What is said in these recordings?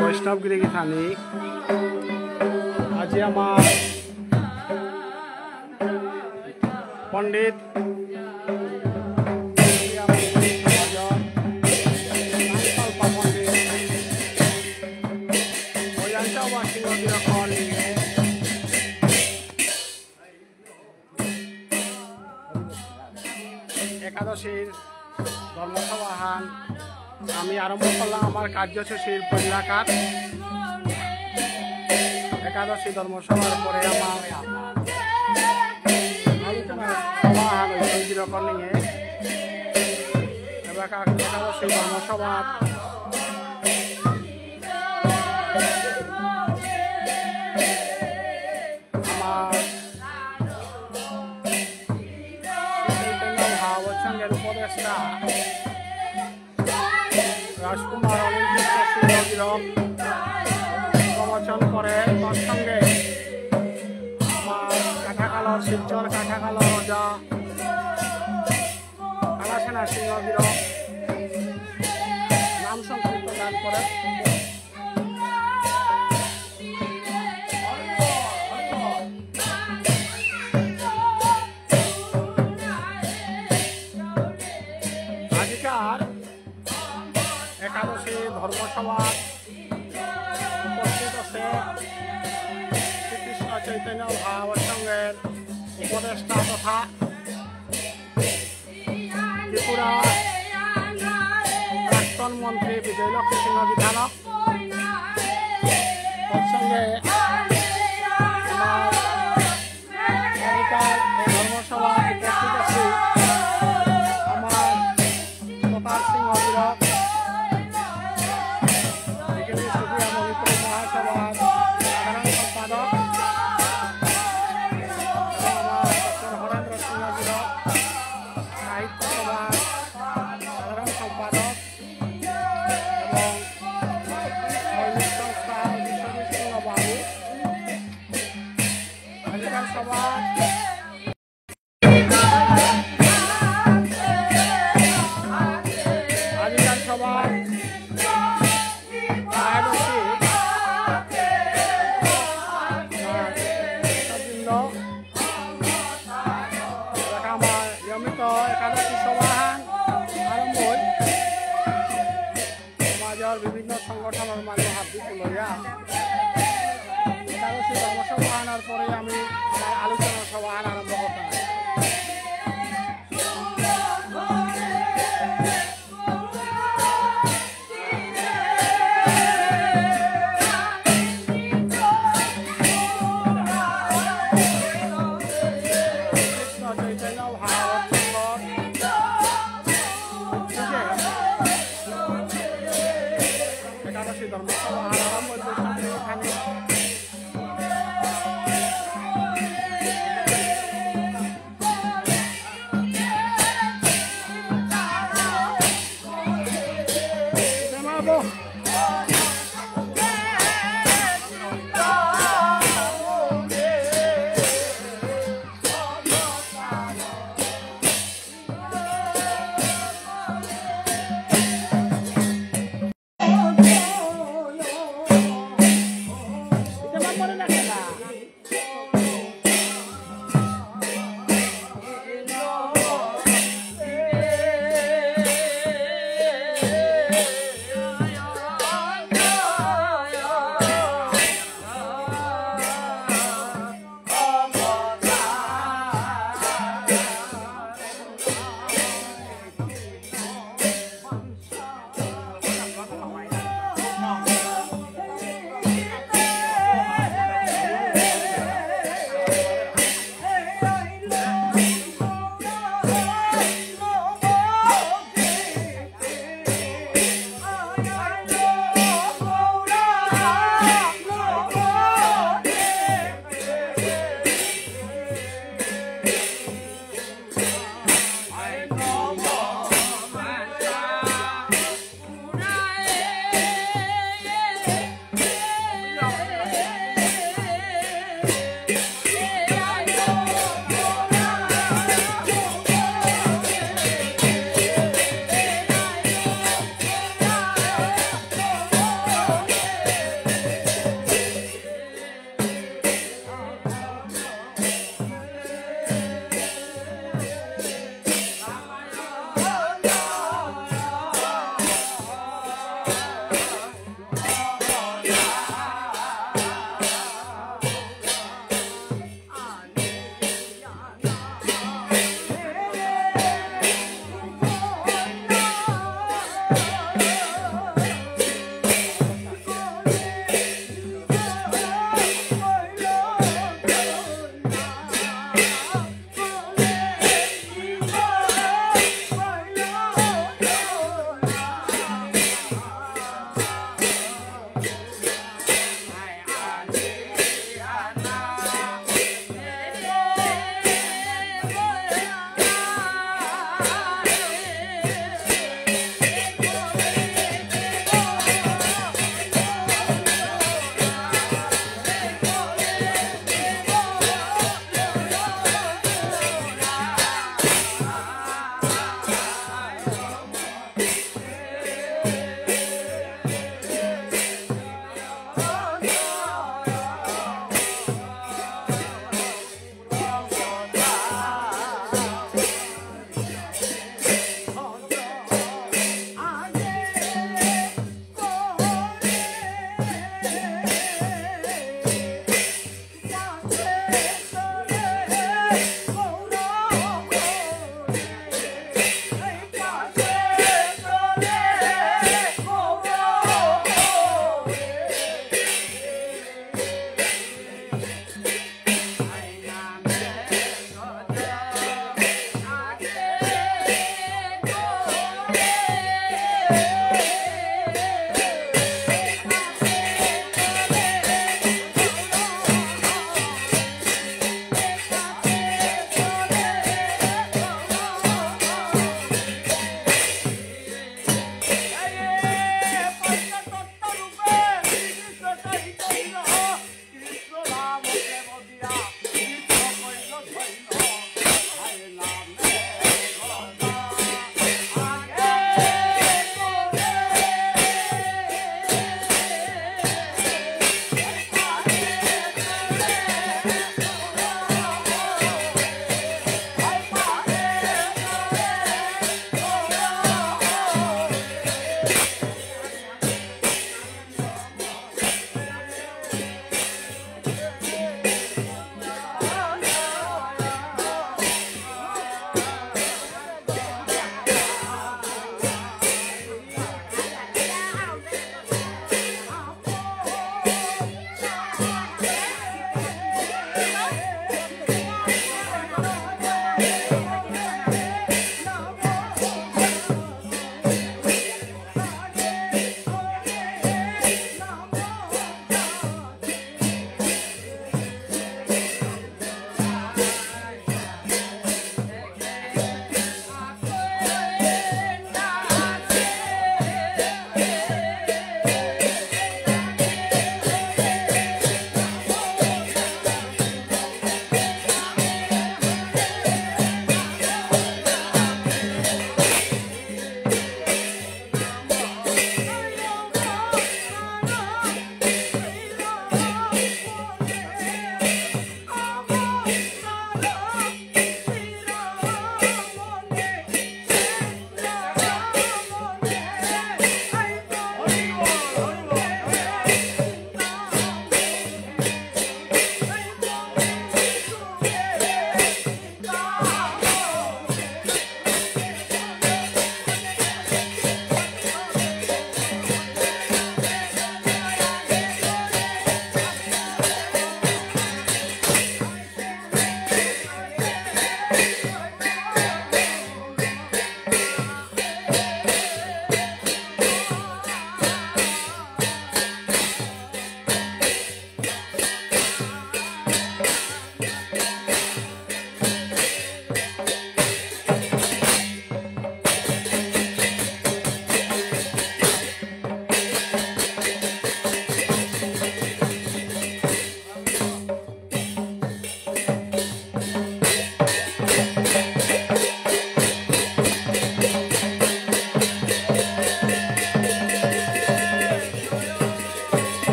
বৈষ্ণবগিরি থানি আজি আমার পণ্ডিত একাদশীর ধর্মসভাহান আমি আরম্ভ করলাম আমার কার্যসূচির পরিলাকাত একাদশী ধর্মসভার পরে আমার সভাহান যেরকম নিয়ে একাদশী ধর্মসভার উপদেষ্টা রাজকুমার প্রবচন করে তার সঙ্গে আমার কাঠাকালর শিলচর কাঠাকালর রাজা কালাসেনা সিংহগির নাম সংক্ষিপ্ত গান করে একাদশী ধর্মসভা উপস্থিত আছে শ্রীকৃষ্ণ চৈতন্য মহাপ্রভুর উপদেষ্টা তথা ত্রিপুরা প্রাক্তন মন্ত্রী বিজয়লক্ষ্মী সিংহ বিধানক তৎসঙ্গে ধর্মসভা উপস্থিত আছে আমার প্রতাপ সিংহ বিরক বিভিন্ন সংগঠনের মানুষ হাত লইয়া একাদশী ধর্মসভা আনার পরে আমি আমার আলোচনা সভা আরম্ভ করতাম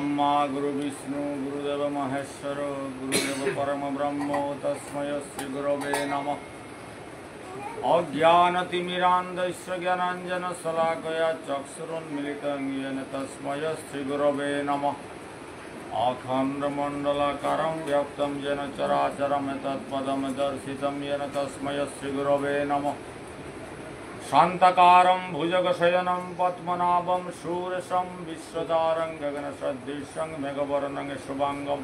ब्रह्मा गुरु विष्णु गुरुदेव महेश्वर गुरुदेव परम ब्रह्म तस्मै श्री गुरवे नमः। अज्ञानतिमिरान्धस्य ज्ञानाञ्जनशलाकया चक्षुरुन्मीलितं येन तस्मै श्री गुरवे नमः। अखण्डमण्डलाकारं व्याप्तं येन चराचरं तत्पदं दर्शितं येन तस्मै श्री गुरवे नमः। शान्तकारं भुजगशयनं पद्मनाभं शूरशं विश्वधारं गगनसदृशं मेघवर्णं शुभांगं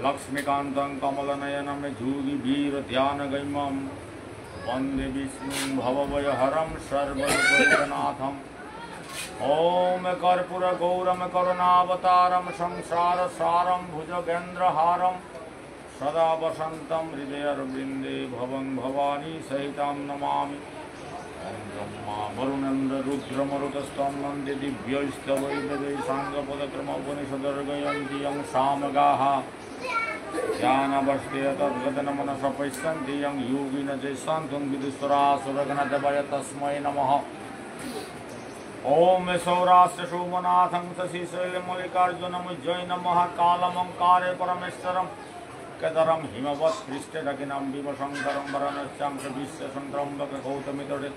लक्ष्मीकान्तं कमलनयनं योगिवीरध्यानगम्यं वन्दे विष्णुं भवभयहरं सर्वलोकैकनाथम्। ॐ कर्पूरगौरं करुणावतारं संसारसारं भुजगेन्द्रहारं सदा वसन्तं हृदयरविन्दे भवं भवानी सहितं नमामि। ब्रह्मा वरुणेन्द्र रुद्रमरुतस्तं वन्दे दिव्यैस्तवैवेदै साङ्गपदक्रमोपनिषदर्गयन्ति यं सामगाः ज्ञानवर्ष्टेय तद्गतनमनसा पश्यन्ति यं योगिनः जयशान्तं विदुषरासुरगणदेवाय तस्मै नमः। ॐ सौराष्ट्रशोमनाथं शशिशैलमल्लिकार्जुनं जैनमहाकालमङ्कारे परमेश्वरं केदारं हिमवत् पृष्ठदकिनं विवशङ्करं वरणश्चां विश्वशङ्करं गौतमितटे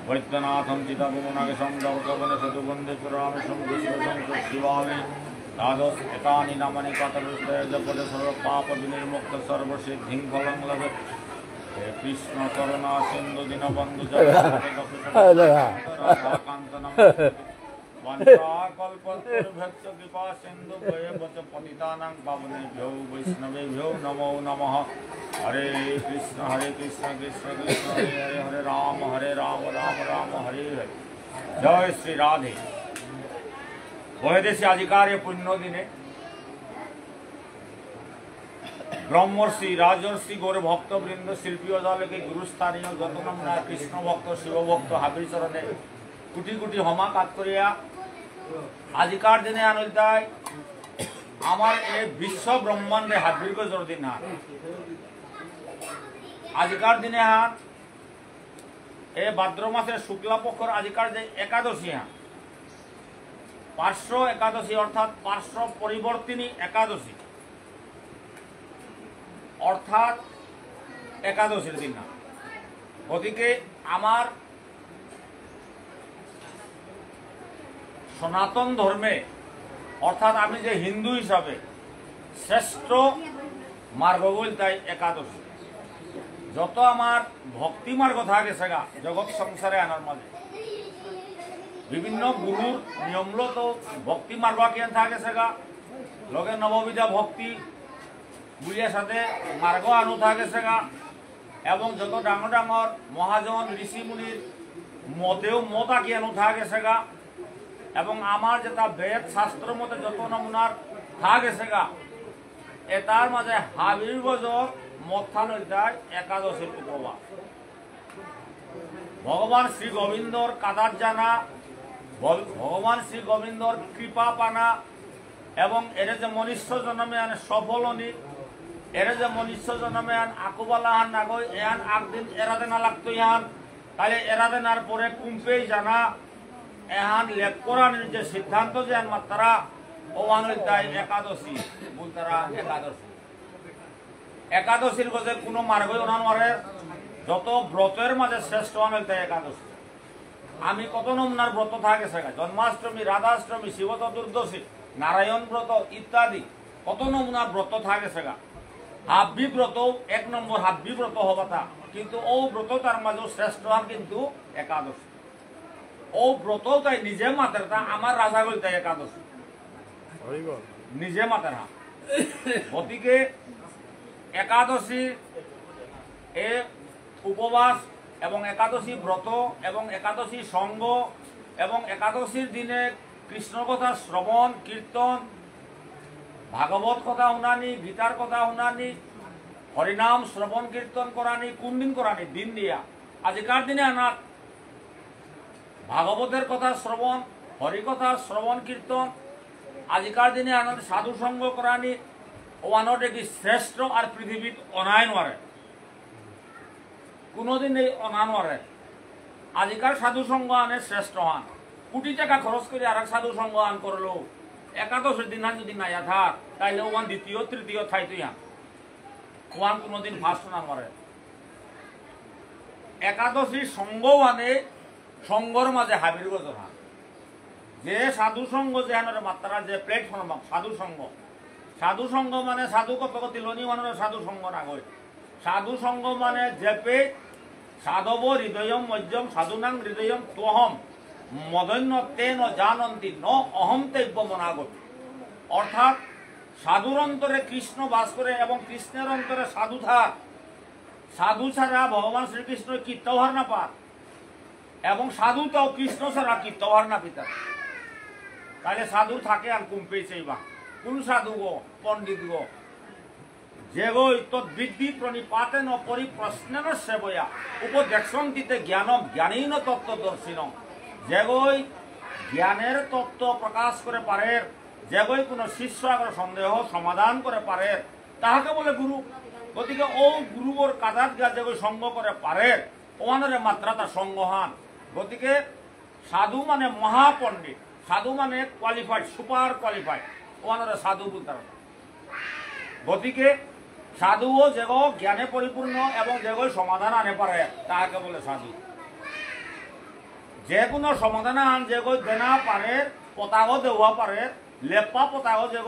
वैद्यनाथं चिताभुवनागशं गौतवनसतुवन्दे पुराणशं विश्वशं शिवामि। द्वादश एतानि नामानि कातरुदय जपते सर्वपापविनिर्मुक्त सर्वसिद्धिं फलं लभते। हे कृष्ण करुणा सिन्धु दीनबन्धु वंशाकल्पतरुभ्यश्च कृपा सिन्धु भयवच पतितानां पावनेभ्यो वैष्णवेभ्यो नमो नमः। हरे कृष्ण कृष्ण कृष्ण हरे हरे हरे राम राम राम हरे हरे। जय श्री राधे। বহেদেশে আজিকার এ পুণ্য দিনে ব্রহ্মর্ষি রাজর্ষি গৌর ভক্তবৃন্দ শিল্পী অদালকে গুরুস্থানীয় যত নমনা কৃষ্ণ ভক্ত শিবভক্ত হাবির চরণে কোটি কোটি হমা কাত করিয়া আজিকার দিনে আনলতায় আমার এই বিশ্ব ব্রহ্মাণ্ডে হাবির কো জোর দিন হাত আজিকার দিনে হাত এ ভাদ্র মাসের শুক্লা পক্ষর আজিকার যে একাদশী হাত পার্শ্ব একাদশী অর্থাৎ পার্শ্ব পরিবর্তিনী একাদশী অর্থাৎ একাদশীর দিন না। গতিকে আমার সনাতন ধর্মে অর্থাৎ আমি যে হিন্দু হিসাবে শ্রেষ্ঠ মার্গ বল তাই একাদশী। যত আমার ভক্তি মার্গ থাকে সেগা জগৎ সংসারে আনার মাঝে বিভিন্ন গুরুর নিয়মলত ভক্তি মার্গ কেন থাকে সেগা লগে নববিধা ভক্তি বুঝিয়ে সাথে মার্গ আনু থাকে সেগা এবং যত ডাঙর ডাঙর মহাজন ঋষিমুনির মতেও মত আঁকি আনু থাকে সেগা এবং আমার যেটা বেদ শাস্ত্র মতে যত নমুনার থাকে সেগা এটার মাঝে হাবির বজর মথান যায় একাদশীর উপবাস। ভগবান শ্রী গোবিন্দর কাদার জানা ভগবান শ্রী গোবিন্দর কৃপা পানা এবং এর যে মনুষ্য জন্মে আন সফলনি এর যে মনুষ্য জন্মে আন আকুবালা হান নাগই এহান একদিন এরাদে না লাগতো ইহান তাহলে এরাদে নার পরে কুম্পেই জানা এহান লেখ করানোর যে সিদ্ধান্ত যে আন মাত্রা ও আনতাই একাদশী বলতারা একাদশী। একাদশীর গজে কোনো মার্গই ওনান মারে যত ব্রতের মাঝে শ্রেষ্ঠ আনতাই একাদশী। আমি কত নমুনার ব্রত থাকে সেগা জন্মাষ্টমী রাধাষ্টমী শিব চতুর্দশী নারায়ণ ব্রত ইত্যাদি কত নমুনার ব্রত থাকে সেগা। হাব্বি ব্রত এক নম্বর হাব্বি ব্রত হবাতা কিন্তু ও ব্রত তার মাঝে শ্রেষ্ঠ হন কিন্তু একাদশী। ও ব্রত তাই নিজে মাতের তা আমার রাজা গল তাই একাদশী নিজে মাতের হা। গতিকে একাদশী এ উপবাস এবং একাদশী ব্রত এবং একাদশী সঙ্গ এবং একাদশীর দিনে কৃষ্ণ কথা শ্রবণ কীর্তন ভাগবত কথা শুনানি গীতার কথা শুনানি হরিনাম শ্রবণ কীর্তন করানি কোন দিন করানি দিন দিয়া আজিকার দিনে আনাত ভাগবতের কথা শ্রবণ হরিকথা শ্রবণ কীর্তন আজিকার দিনে আনাত সাধু সঙ্গ করানি ও আনট কি শ্রেষ্ঠ আর পৃথিবীত অনায় নয় কোনোদিন এই অনানোয়ারে আজিকার সাধু সঙ্গ আনে শ্রেষ্ঠ হান কোটি টাকা খরচ করে আর সাধু সঙ্গ আন করলো একাদশের দিন যদি নাইয়া থাক তাইলে ওয়ান দ্বিতীয় তৃতীয় ঠাই তুই ওয়ান কোনোদিন ফার্স্ট না মরে। একাদশী সঙ্গ মানে সঙ্গর মাঝে হাবির গজনা যে সাধু সঙ্গ যে হানরে মাত্রা যে প্ল্যাটফর্ম সাধু সঙ্গ। সাধু সঙ্গ মানে সাধু কত তিলনি মানুষের সাধু সঙ্গ না গই। সাধু সঙ্গ মানে জেপে সাধব হৃদয়ম মধ্যম সাধুনাং হৃদয়ম তোহম মদন্য তেন জানন্তি ন অহম তেব্য মনাগত। অর্থাৎ সাধুর অন্তরে কৃষ্ণ বাস করে এবং কৃষ্ণের অন্তরে সাধু থাক। সাধু ছাড়া ভগবান শ্রীকৃষ্ণ কীর্তভার না পান এবং সাধু তাও কৃষ্ণ ছাড়া কীর্তভার না পিতা। তাহলে সাধু থাকে আর কুম্পে চাইবা কোন সাধু গো পণ্ডিত গো যে গই তদ্বিদ্ধি প্রণিপাতেন পরিপ্রশ্নেন সেবয়া উপদেশন্তিতে জ্ঞানম জ্ঞানীন তত্ত্বদর্শিন। যে গই জ্ঞানের তত্ত্ব প্রকাশ করে পারে, যে গই কোনো শিষ্য আগর সন্দেহ সমাধান করে পারে তাহাকে বলে গুরু। গতিকে ও গুরুর কাদাত গা যে সঙ্গ করে পারে ওমানের মাত্রা তার সঙ্গহান। গতিকে সাধু মানে মহাপণ্ডিত, সাধু মানে কোয়ালিফাইড সুপার কোয়ালিফাইড ওমানের সাধু বলতে। গতিকে সাধুও যে জ্ঞানে পরিপূর্ণ এবং যে সমাধান আনে পারে তাহাকে বলে সাধু। যে কোনো সমাধান আন যে দেনা পারে পতাগো দেওয়া পারে লেপা পতাগো যে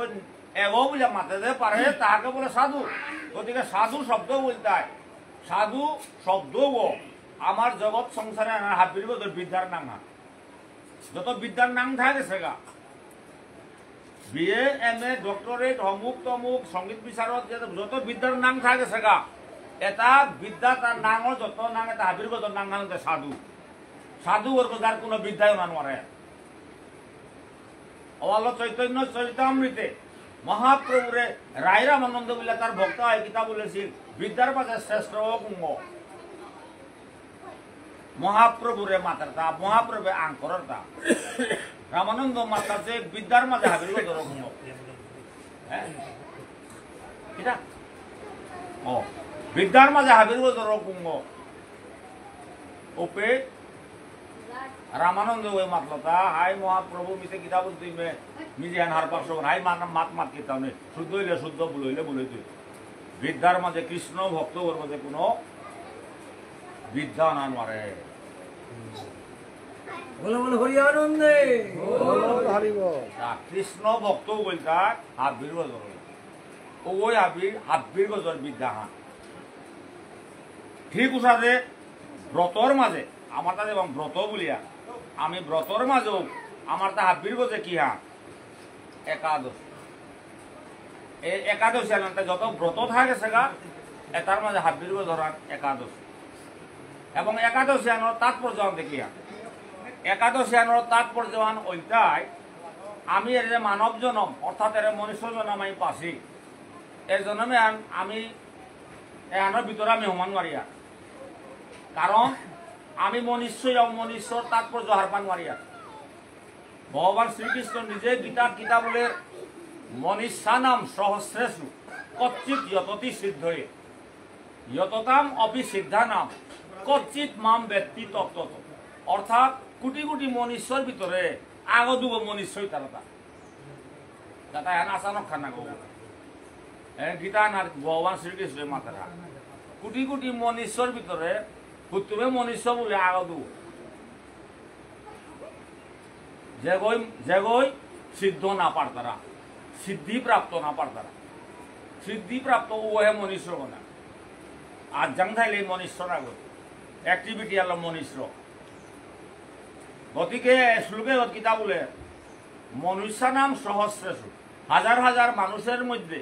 এগো বলে মাতে দে পারে তাহাকে বলে সাধু। গতিকে সাধু শব্দ বলতে সাধু শব্দ আমার জগৎ সংসারে হাবির বিদ্যার নাম যত বিদ্যার নাম থাকে সেগা বিএ এম এ ডক্টরেট অমুক তমুক সঙ্গীত বিচারক যত বিদ্যার নাম থাকে সেগা এটা বিদ্যা তার নাঙর যত নাম এটা হাবির গজর নাম নাম সাধু। সাধু ওর যার কোনো বিদ্যায় না নরে। অবাল চৈতন্য চরিতামৃতে মহাপ্রভুরে রায় রামানন্দ বলে তার ভক্ত হয় গীতা বলেছিল বিদ্যার মাঝে শ্রেষ্ঠ কুঙ্গ মহাপ্রভুরে মাতারতা মহাপ্রভু আঙ্করতা রামানন্দ মাতার যে বিদ্যার মাঝে হাবির গজর কুঙ্গ। হ্যাঁ ও বিদ্যার মাঝে হাবির গজর কুঙ্গ ওপে রামানন্দ ওই মাতলতা হাই মহাপ্রভু মিতে গীতা বলতে নিজে হার পাশ হাই মাত মাত কিতাব নেই শুদ্ধ হইলে শুদ্ধ ভুল হইলে ভুল হইতে। বিদ্যার মাঝে কৃষ্ণ ভক্ত ওর মাঝে কোনো বিদ্যা না মারে। কৃষ্ণ ভক্ত বলতা হাবির গজর ওই হাবির গজর বিদ্যা হান ঠিক উসাদে ব্রতর মাঝে আমার তাদের এবং ব্রত বলিয়া আমি ব্রতর মাঝেও আমার তা হাবির গজে কি হা একাদশ এই একাদশী আনতে যত ব্রত থাকে সেগা এটার মাঝে হাবির গজ ধরান একাদশ এবং একাদশী আনোর তাৎপর্য দেখিয়া একাদশী আনোর তাৎপর্য ওইটাই আমি এর যে মানব জনম অর্থাৎ এর মনুষ্য জনম আমি পাশি এর জন্মে আমি আনোর ভিতরে আমি সমান মারিয়া কারণ আমি মনুষ্য মনুষ্যর তাৎপর্য হারপান মারিয়া। ভগবান শ্রীকৃষ্ণ নিজে গীতা কিতাবলের মনীষানাম সহস্রেষু কচ্চিৎ যততি সিদ্ধয়ে যততাম অপি সিদ্ধানাম কচ্চিৎ মাম ব্যক্তি তত্ত্বত। অর্থাৎ কোটি কোটি মনুষ্যর ভিতরে আগদুব মনুষ্যই তারা যাতে আচানক খানা গো গীতা না ভগবান শ্রীকৃষ্ণের মাতারা কোটি কোটি মনুষ্যর ভিতরে তুমি মনুষ্য বলে আগদু যেগই সিদ্ধ না পারতারা সিদ্ধি প্রাপ্ত না পারতারা সিদ্ধি প্রাপ্ত ও হে মনুষ্য না আর জাং থাইলে মনুষ্যর আগত অ্যাক্টিভিটি আলো মনুষ্য। গতিকে শ্লোকে গীতা বলে মনুষ্যানাম সহস্রেষু হাজার হাজার মানুষের মধ্যে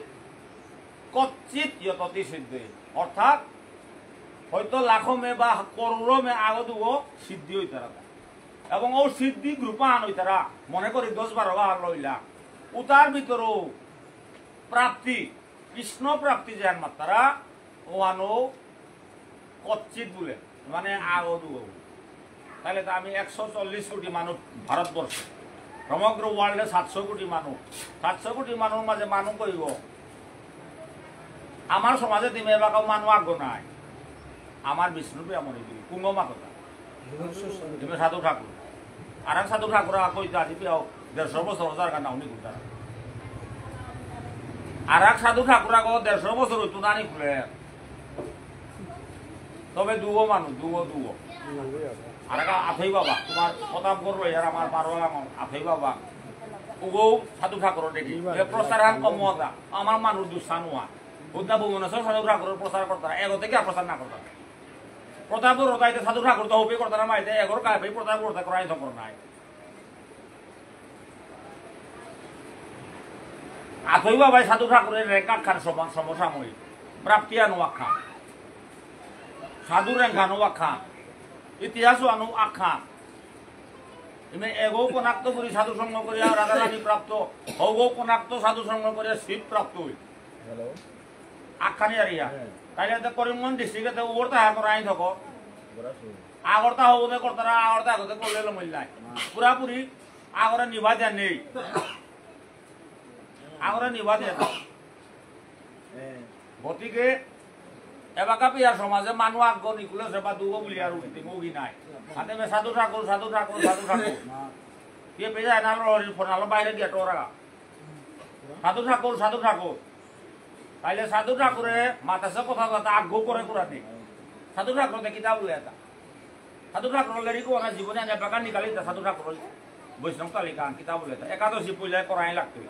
কচ্চিৎ যততি সিদ্ধ অর্থাৎ হয়তো লাখো মে বা করোড়ো মে আগদুও সিদ্ধি হইতারা এবং ও সিদ্ধি গ্রুপা আন হইতারা মনে করি 10-12 বার লইলা উতার ভিতরও প্রাপ্তি কৃষ্ণ প্রাপ্তি যেন মাত্রা ও আনো কচ্চিৎ বলে মানে আগদুও। তাহলে তো আমি 140 কোটি মানুষ ভারতবর্ষে সমগ্র ওয়ার্ল্ডে 700 কোটি মানুষ 700 কোটি মানুষ মাঝে মানুষ কইব আমার সমাজে দিমে বাকাও মানুষ আগ্রহ নাই আমার বিষ্ণুপ্রিয়া মনে করি কুঙ্গমা কথা তুমি সাধু ঠাকুর আর এক সাধু ঠাকুর কইতে আজি পেও 150 বছর যার কারণে উনি ঘুরতারা আর এক সাধু ঠাকুর আগ 150 বছর হইতো নানি খুলে তবে দুগো মানুষ দুগো আর এক আথই বাবা তোমার প্রতাপগড় রই আর আমার 12 আথই বাবা উগো সাধু ঠাকুর দেখি প্রচার হান কমতা আমার মানুষ দুসানুয়া উদ্দা ভুবনেশ্বর সাধু ঠাকুরের প্রচার করতারা এগো থেকে আর প্রচার না করতারা প্রতাপগড় রতাইতে সাধু ঠাকুর তো হবে করতারা মাইতে এগোর কাছে প্রতাপগড় করাই সম্পর্ক নাই আথই বাবাই সাধু ঠাকুরের রেখা খান সমসাময়িক প্রাপ্তি আনু আখ্যা সাধু রেখানো আখ্যা ইতিহাস আনু আখ্যা এগো কনাক্ত করি সাধু সঙ্গ করিয়া রাধারানী প্রাপ্ত হগো কনাক্ত সাধু সঙ্গ করিয়া শিব প্রাপ্ত আখ্যানি আর ইয়া তাইলে করিমগঞ্জ ডিস্ট্রিক্টে ওরতা হ্যাঁ করে আই থাকো আগরতা হবো করতারা আগরতা আগতে করলে মূল্যায় পুরাপুরি আগরে নিভা দেয়া নেই আগরে নিভা দেয়া গতিকে এবাকা পিয়ার সমাজে মানুষ আগ্য নিকুলে সেবা দুগো বলি আর উগি নাই হাতে সাধু ঠাকুর সাধু ঠাকুর সাধু ঠাকুর কে পেয়ে এনালো ফোনালো বাইরে দিয়ে টোরা সাধু ঠাকুর সাধু ঠাকুর তাইলে সাধু ঠাকুরে মাতাসে কথা কথা আগ্য করে কুরাতে সাধু ঠাকুর কিতাব বলে এটা সাধু ঠাকুর লেরিকো আমার জীবনে এবাকা নিকালি সাধু ঠাকুর বৈষ্ণব তালিকা কিতাব বলে এটা একাদশী পূজায় করাই লাগতো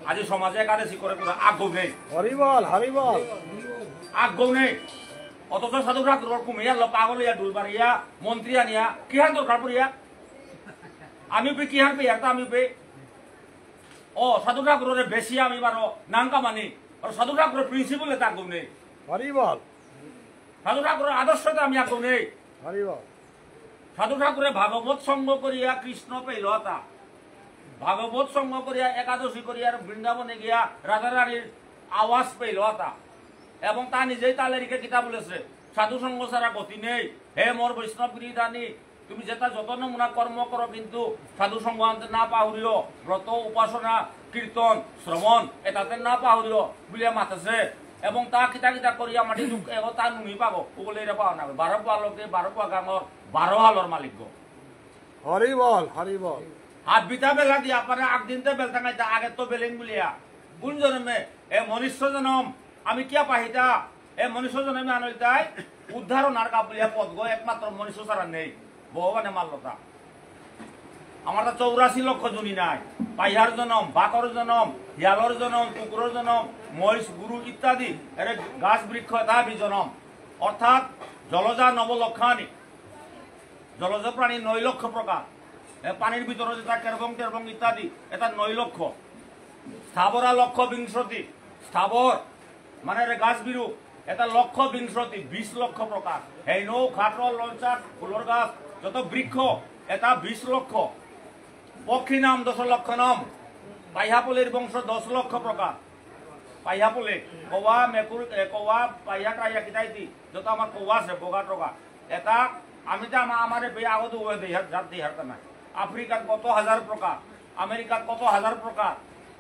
আজি সমাজে একাদশী করে আগ্য নেই হরিবল হরিবল আগ্য নেই অথচ সাধু ঠাকুর কুমিয়া পাগলিয়া ডুলবাড়িয়া মন্ত্রী আনিয়া কি হার দরকার পড়িয়া আমি পে কি হার পে আর আমি পে ও সাধু ঠাকুরের বেশি আমি বারো নাঙ্কা মানি আর সাধু ঠাকুরের প্রিন্সিপাল এটা আগ্য নেই হরিবল সাধু ঠাকুরের আদর্শটা আমি আগ্য নেই হরিবল সাধু ঠাকুরে ভাগবত সঙ্গ করিয়া কৃষ্ণ পেল তা ভাগবত সঙ্গ করিয়া একাদশী করিয়া বৃন্দাবনে গিয়া রাধারানীর আওয়াজ পেল তা এবং তা নিজেই তালেরিকে কিতাব বলেছে সাধু সঙ্গ ছাড়া গতি নেই হে মোর বৈষ্ণব গিরিধানী তুমি যেটা যত নমুনা কর্ম করো কিন্তু সাধু সঙ্গ আনতে না পাহরিও ব্রত উপাসনা কীর্তন শ্রবণ এটাতে না পাহরিও বুলিয়া মাতেছে এবং তা কিতা কিতা করিয়া মাটি দুঃখ এগো তা নুনি পাবো ওগুলো এটা পাওয়া না 12 পালকে 12 পা গাঙর 12 হালর মালিক গো হরিবল হরিবল হাত বিতা বেলা দিয়া আপনারা আগদিনতে বেলতাঙ্গাইতা আগে তো বেলেন বলিয়া কোন জন্মে এ মনুষ্য জনম আমি কিয়া পাহিতা এ মনুষ্য জন্মে আনইতাই উদ্ধারণ আর কাবলিয়া পদ গো একমাত্র মনুষ্য ছাড়া নেই ভগবানে মাল্যতা আমার তো 84 লক্ষ জুনি নাই পাইহার জনম বাকর জনম হিয়ালর জনম কুকুরের জনম মহিষ গুরু ইত্যাদি এর গাছ বৃক্ষ দাবি জনম অর্থাৎ জলজা নবলক্ষানি জলজ প্রাণী 9 লক্ষ প্রকার পানির ভিতরে যেটা কেরবং টেরবং ইত্যাদি এটা 9 লক্ষ স্থাবরা লক্ষ বিংশতি স্থাবর মানে গাছ বিরু এটা লক্ষ বিংশতি 20 লক্ষ প্রকার হেইনো খাটো লঞ্চা ফুলর গাছ যত বৃক্ষ এটা 20 লক্ষ পক্ষী নাম 10 লক্ষ নাম পাইহাপলের বংশ 10 লক্ষ প্রকার পাইহাপলে কৌয়া মেকুর কৌয়া পাইহা টাইয়া কিতাইতি যত আমার কৌয়া আছে বগা টগা এটা আমি তো আমার আগত জাতি হারতা নাই আফ্রিকার কত হাজার প্রকার আমেরিকার কত হাজার প্রকার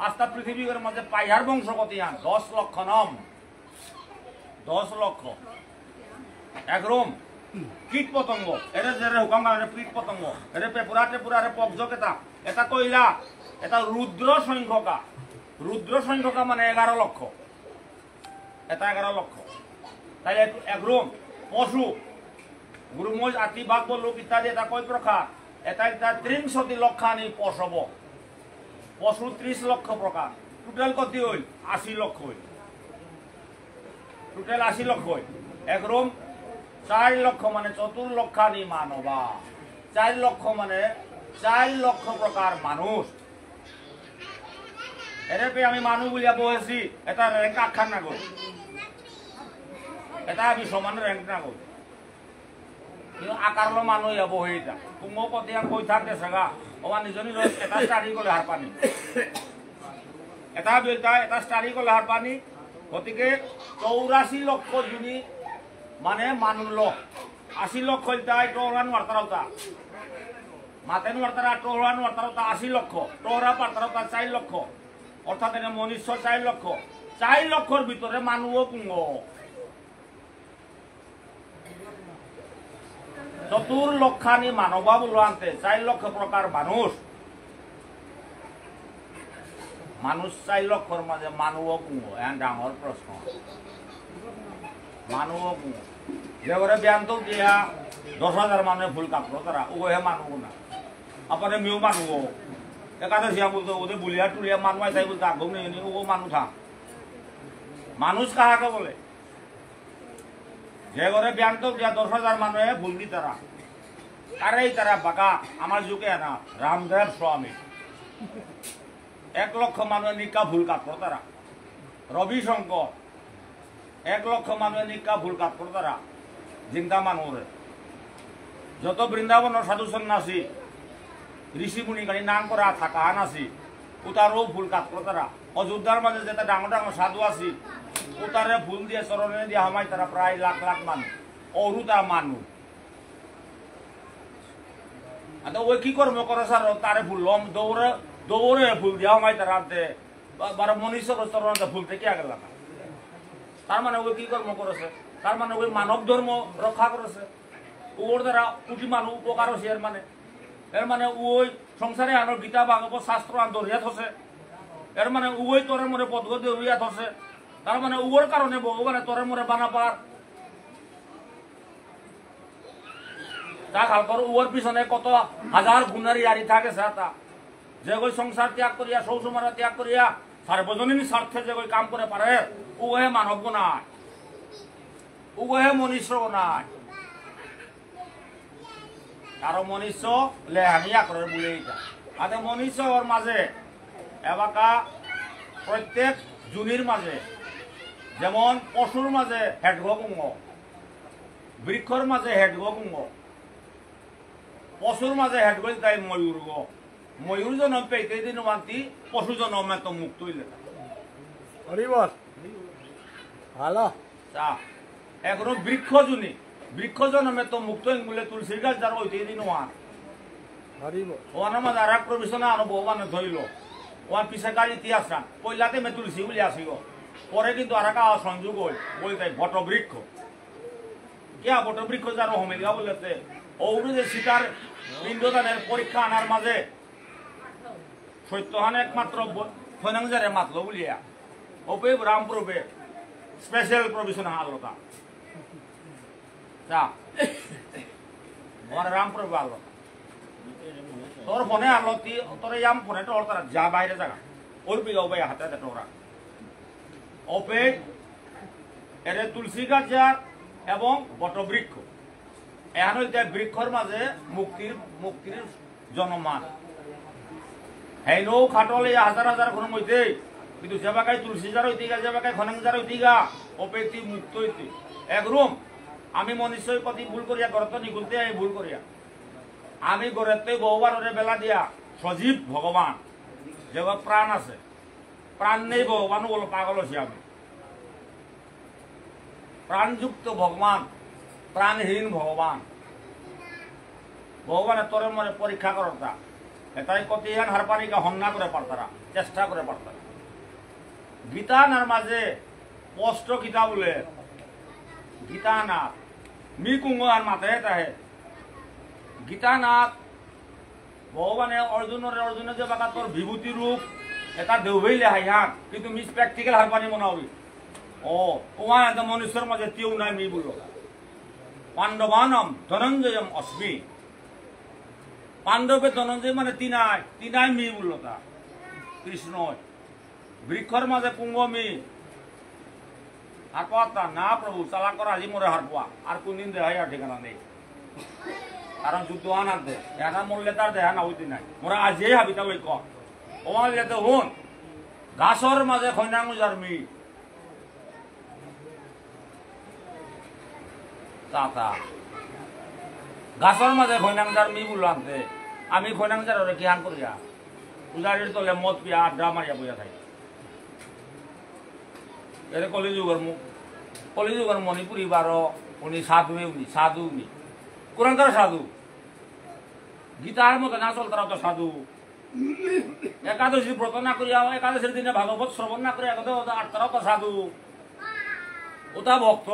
আস্থা পৃথিবীর মধ্যে পাইহার বংশ কত 10 লক্ষ নাম 10 লক্ষ একরম কীট পতঙ্গ এরে যে হুকাম কীট পতঙ্গ এরে পেপুরা টেপুরা পকজক এটা কইলা এটা রুদ্র সংখ্যকা মানে 11 লক্ষ এটা 11 লক্ষ তাইলে একরম পশু গুরুমজ আতি বাঘ লোক ইত্যাদি এটা কয় প্রকার এটা 30 লক্ষানি পশব পশু 30 লক্ষ প্রকার টোটাল কত হইল 80 লক্ষ হইল টোটাল 80 লক্ষ হইল একরম 4 লক্ষ মানে 4 লক্ষানি মানবা 4 লক্ষ মানে 4 লক্ষ প্রকার মানুষ এরপরে আমি মানুষ বলিয়া বলেছি এটা র্যাঙ্ক আখ্যান না করি এটা আমি সমান র্যাঙ্ক না করি কিন্তু আকারলো মানুষ যাব সেইটা তুমিও কত কই থাকে সেগা আমার নিজ নিজ এটা স্টাডি করলে হার পানি এটা স্টাডি করলে হার পানি গতিকে 84 লক্ষ জুনি মানে মানুষ লোক 80 লক্ষ টোহরানো আর্তারতা মাতেনু আর্তারা টোহরানো আর্তারতা 80 লক্ষ টোহরা পার্তারতা 4 লক্ষ অর্থাৎ এনে মনুষ্য 4 লক্ষ 4 লক্ষর ভিতরে মানুষও পুঙ্গ 4 লক্ষানি মানবা বলো আনতে 4 লক্ষ প্রকার মানুষ মানুষ 4 লক্ষর মাঝে মানুষ কুঁয়ো এখন ডাঙর প্রশ্ন মানুষ কুঁয়ো যে করে ব্যান্ত দিয়া 10,000 মানুষ ফুল কাপড় তারা ও হে মানুষ না আপনার মেয়েও মানুষ একাদশিয়া বলতো ওদের বুলিয়া টুলিয়া মানুষ তাই বলতো আগ্রহ নেই ও মানুষ থাক মানুষ কাহাকে বলে যে করে ব্যান্ত দিয়া 10,000 মানুষ ফুল দি তারা আরে তারা বাঁকা আমার যুগে না রামদেব স্বামী 1 লক্ষ মানুষ নিকা ফুল কাপড় তারা রবি শঙ্কর 1 লক্ষ মানুষ নিকা ফুল কাপড় তারা চিন্তা মানুষের যত বৃন্দাবনের সাধু সন্ন্যাসী ঋষিমুনি গাড়ি নাম করা থাকা আনাসি উতারও ফুল কাপড় তারা অযোধ্যার মাঝে যেটা ডাঙর ডাঙর সাধু আছি উতারে ফুল দিয়ে চরণে দিয়ে হামাই তারা প্রায় লাখ লাখ মানুষ অরু তার মানুষ ওই কি কর্ম করে স্যার তারে ফুল লম দৌড়ে দৌড়ে ফুল দিয়া হামাই তারা বারো মনীষর চরণে ফুল থেকে আগে লাগা তার মানে ওই কি কর্ম করেছে তার মানে ওই মানব ধর্ম রক্ষা করেছে ওর দ্বারা কোটি মানুষ উপকার হচ্ছে এর মানে ওই সংসারে আনো গীতা ভাগবত শাস্ত্র আন দরিয়াত হচ্ছে এর মানে ওই তোরে মরে পদগত দরিয়াত হচ্ছে তার মানে ওর কারণে ভগবানে তোরে মরে বানা পার তা খালকর ওর পিছনে কত হাজার গুণারি আরি থাকে সাতা যে ওই সংসার ত্যাগ করিয়া সৌসুমারা ত্যাগ করিয়া সার্বজনীন স্বার্থে যে ওই কাম করে পারে ও হে মানব নাই ও হে মনুষ্য নাই কারো মনুষ্য লেহানিয়া করে বলে এটা আদে মনুষ্য ওর মাঝে এবাকা প্রত্যেক জুনির মাঝে যেমন পশুর মাঝে হেডগ কুঙ্গ বৃক্ষর মাঝে হেডগ কুঙ্গ পশুর মাঝে হেডগ তাই ময়ূর গো ময়ূর জন্ম পেতে দিন মান্তি পশু জন্মে তো মুক্ত হইলে হরিবল ভালো এখনো বৃক্ষ জুনি বৃক্ষ জন্মে তো মুক্ত বলে তুলসীর গাছ যার ওইতে দিন ওয়ান ওয়ানের মাঝে আর এক প্রবেশনা আনো ভগবানে ধরিল ওয়ান পিছে গাড়ি ইতিহাস না পয়লাতে মে তুলসী বলে আসিব পরে কিন্তু আর একটা সংযোগ হই ওই তাই বটবৃক্ষ কে বটবৃক্ষ যার হোমেলিয়া বলেছে ওগুলো যে সীতার পিণ্ডদানের পরীক্ষা আনার মাঝে সত্যহান একমাত্র ফৈনাংজারে মাতল বলিয়া ওপে রামপুরবে স্পেশাল প্রভিশন আলোতা রামপুর আলো তোর ফোনে আলো তোর ইয়াম ফোনে তোর তারা যা বাইরে জায়গা ওর বিঘা ওপাই হাতে তোরা ওপে এর তুলসী গাছ যার এবং বটবৃক্ষ এখন বৃক্ষর মাঝে মুক্তির জনমান হেন খাটল এই হাজার হাজার ঘন মধ্যে কিন্তু যে বাকায় তুলসী যার হইতে গা যে বাকায় খনেং যার হইতে গা ওপে মুক্ত হইতে একরুম আমি মনুষ্যই প্রতি ভুল করিয়া গরত নিগুলতে আমি ভুল করিয়া আমি গড়েতে ভগবানের বেলা দিয়া সজীব ভগবান যে প্রাণ আছে প্রাণ নেই ভগবান বলো পাগল আছি আমি প্রাণযুক্ত ভগবান প্রাণহীন ভগবান ভগবানের তোরে মনে পরীক্ষা করতা এটাই কতিয়ান হারপানিকা হন্যা করে পারতারা চেষ্টা করে পারতারা গীতা নার মাঝে স্পষ্ট গীতা বলে গীতানাথ মি কুঙ্গ আর মাথায় তাহে গীতানাথ ভগবানে অর্জুনের যে বাকা তোর বিভূতি রূপ এটা দেউভাইলে হাইহান কিন্তু মিস প্র্যাকটিক্যাল হারপানি মনাবি ও ওয়া এটা মনুষ্যের মাঝে তিউ নাই মি বলল পাণ্ডবানম ধনঞ্জয়ম অস্মি পাণ্ডবে ধনঞ্জয় মানে তিনাই মি বলল তা কৃষ্ণ বৃক্ষর মাঝে পুঙ্গ মি হারপা না প্রভু চালা করা আজি মরে হারপা আর কোনদিন দেখাই আর ঠিকানা নেই কারণ যুদ্ধ আনার দে এটা মরলে তার দেহা না হইতে নাই মোরা আজিয়ে হাবিতা লই কর ওমার যেতে হুন গাছর মাঝে খৈনাঙ্গু যার মি তাতা গাছর মাঝে খৈনাংজার মি বললো আনতে আমি খৈনাংজার ওরে কি হান করিয়া উজাড়ির তলে মদ পিয়া আড্ডা মারিয়া বইয়া থাকি এর কলিযুগের মণিপুরি বারো উনি সাধু উনি কোরআনকার সাধু গীতার মতো না চল তারা তো সাধু একাদশী ব্রত না করিয়া একাদশীর দিনে ভাগবত শ্রবণ না করিয়া আর তারাও তো সাধু ওটা ভক্ত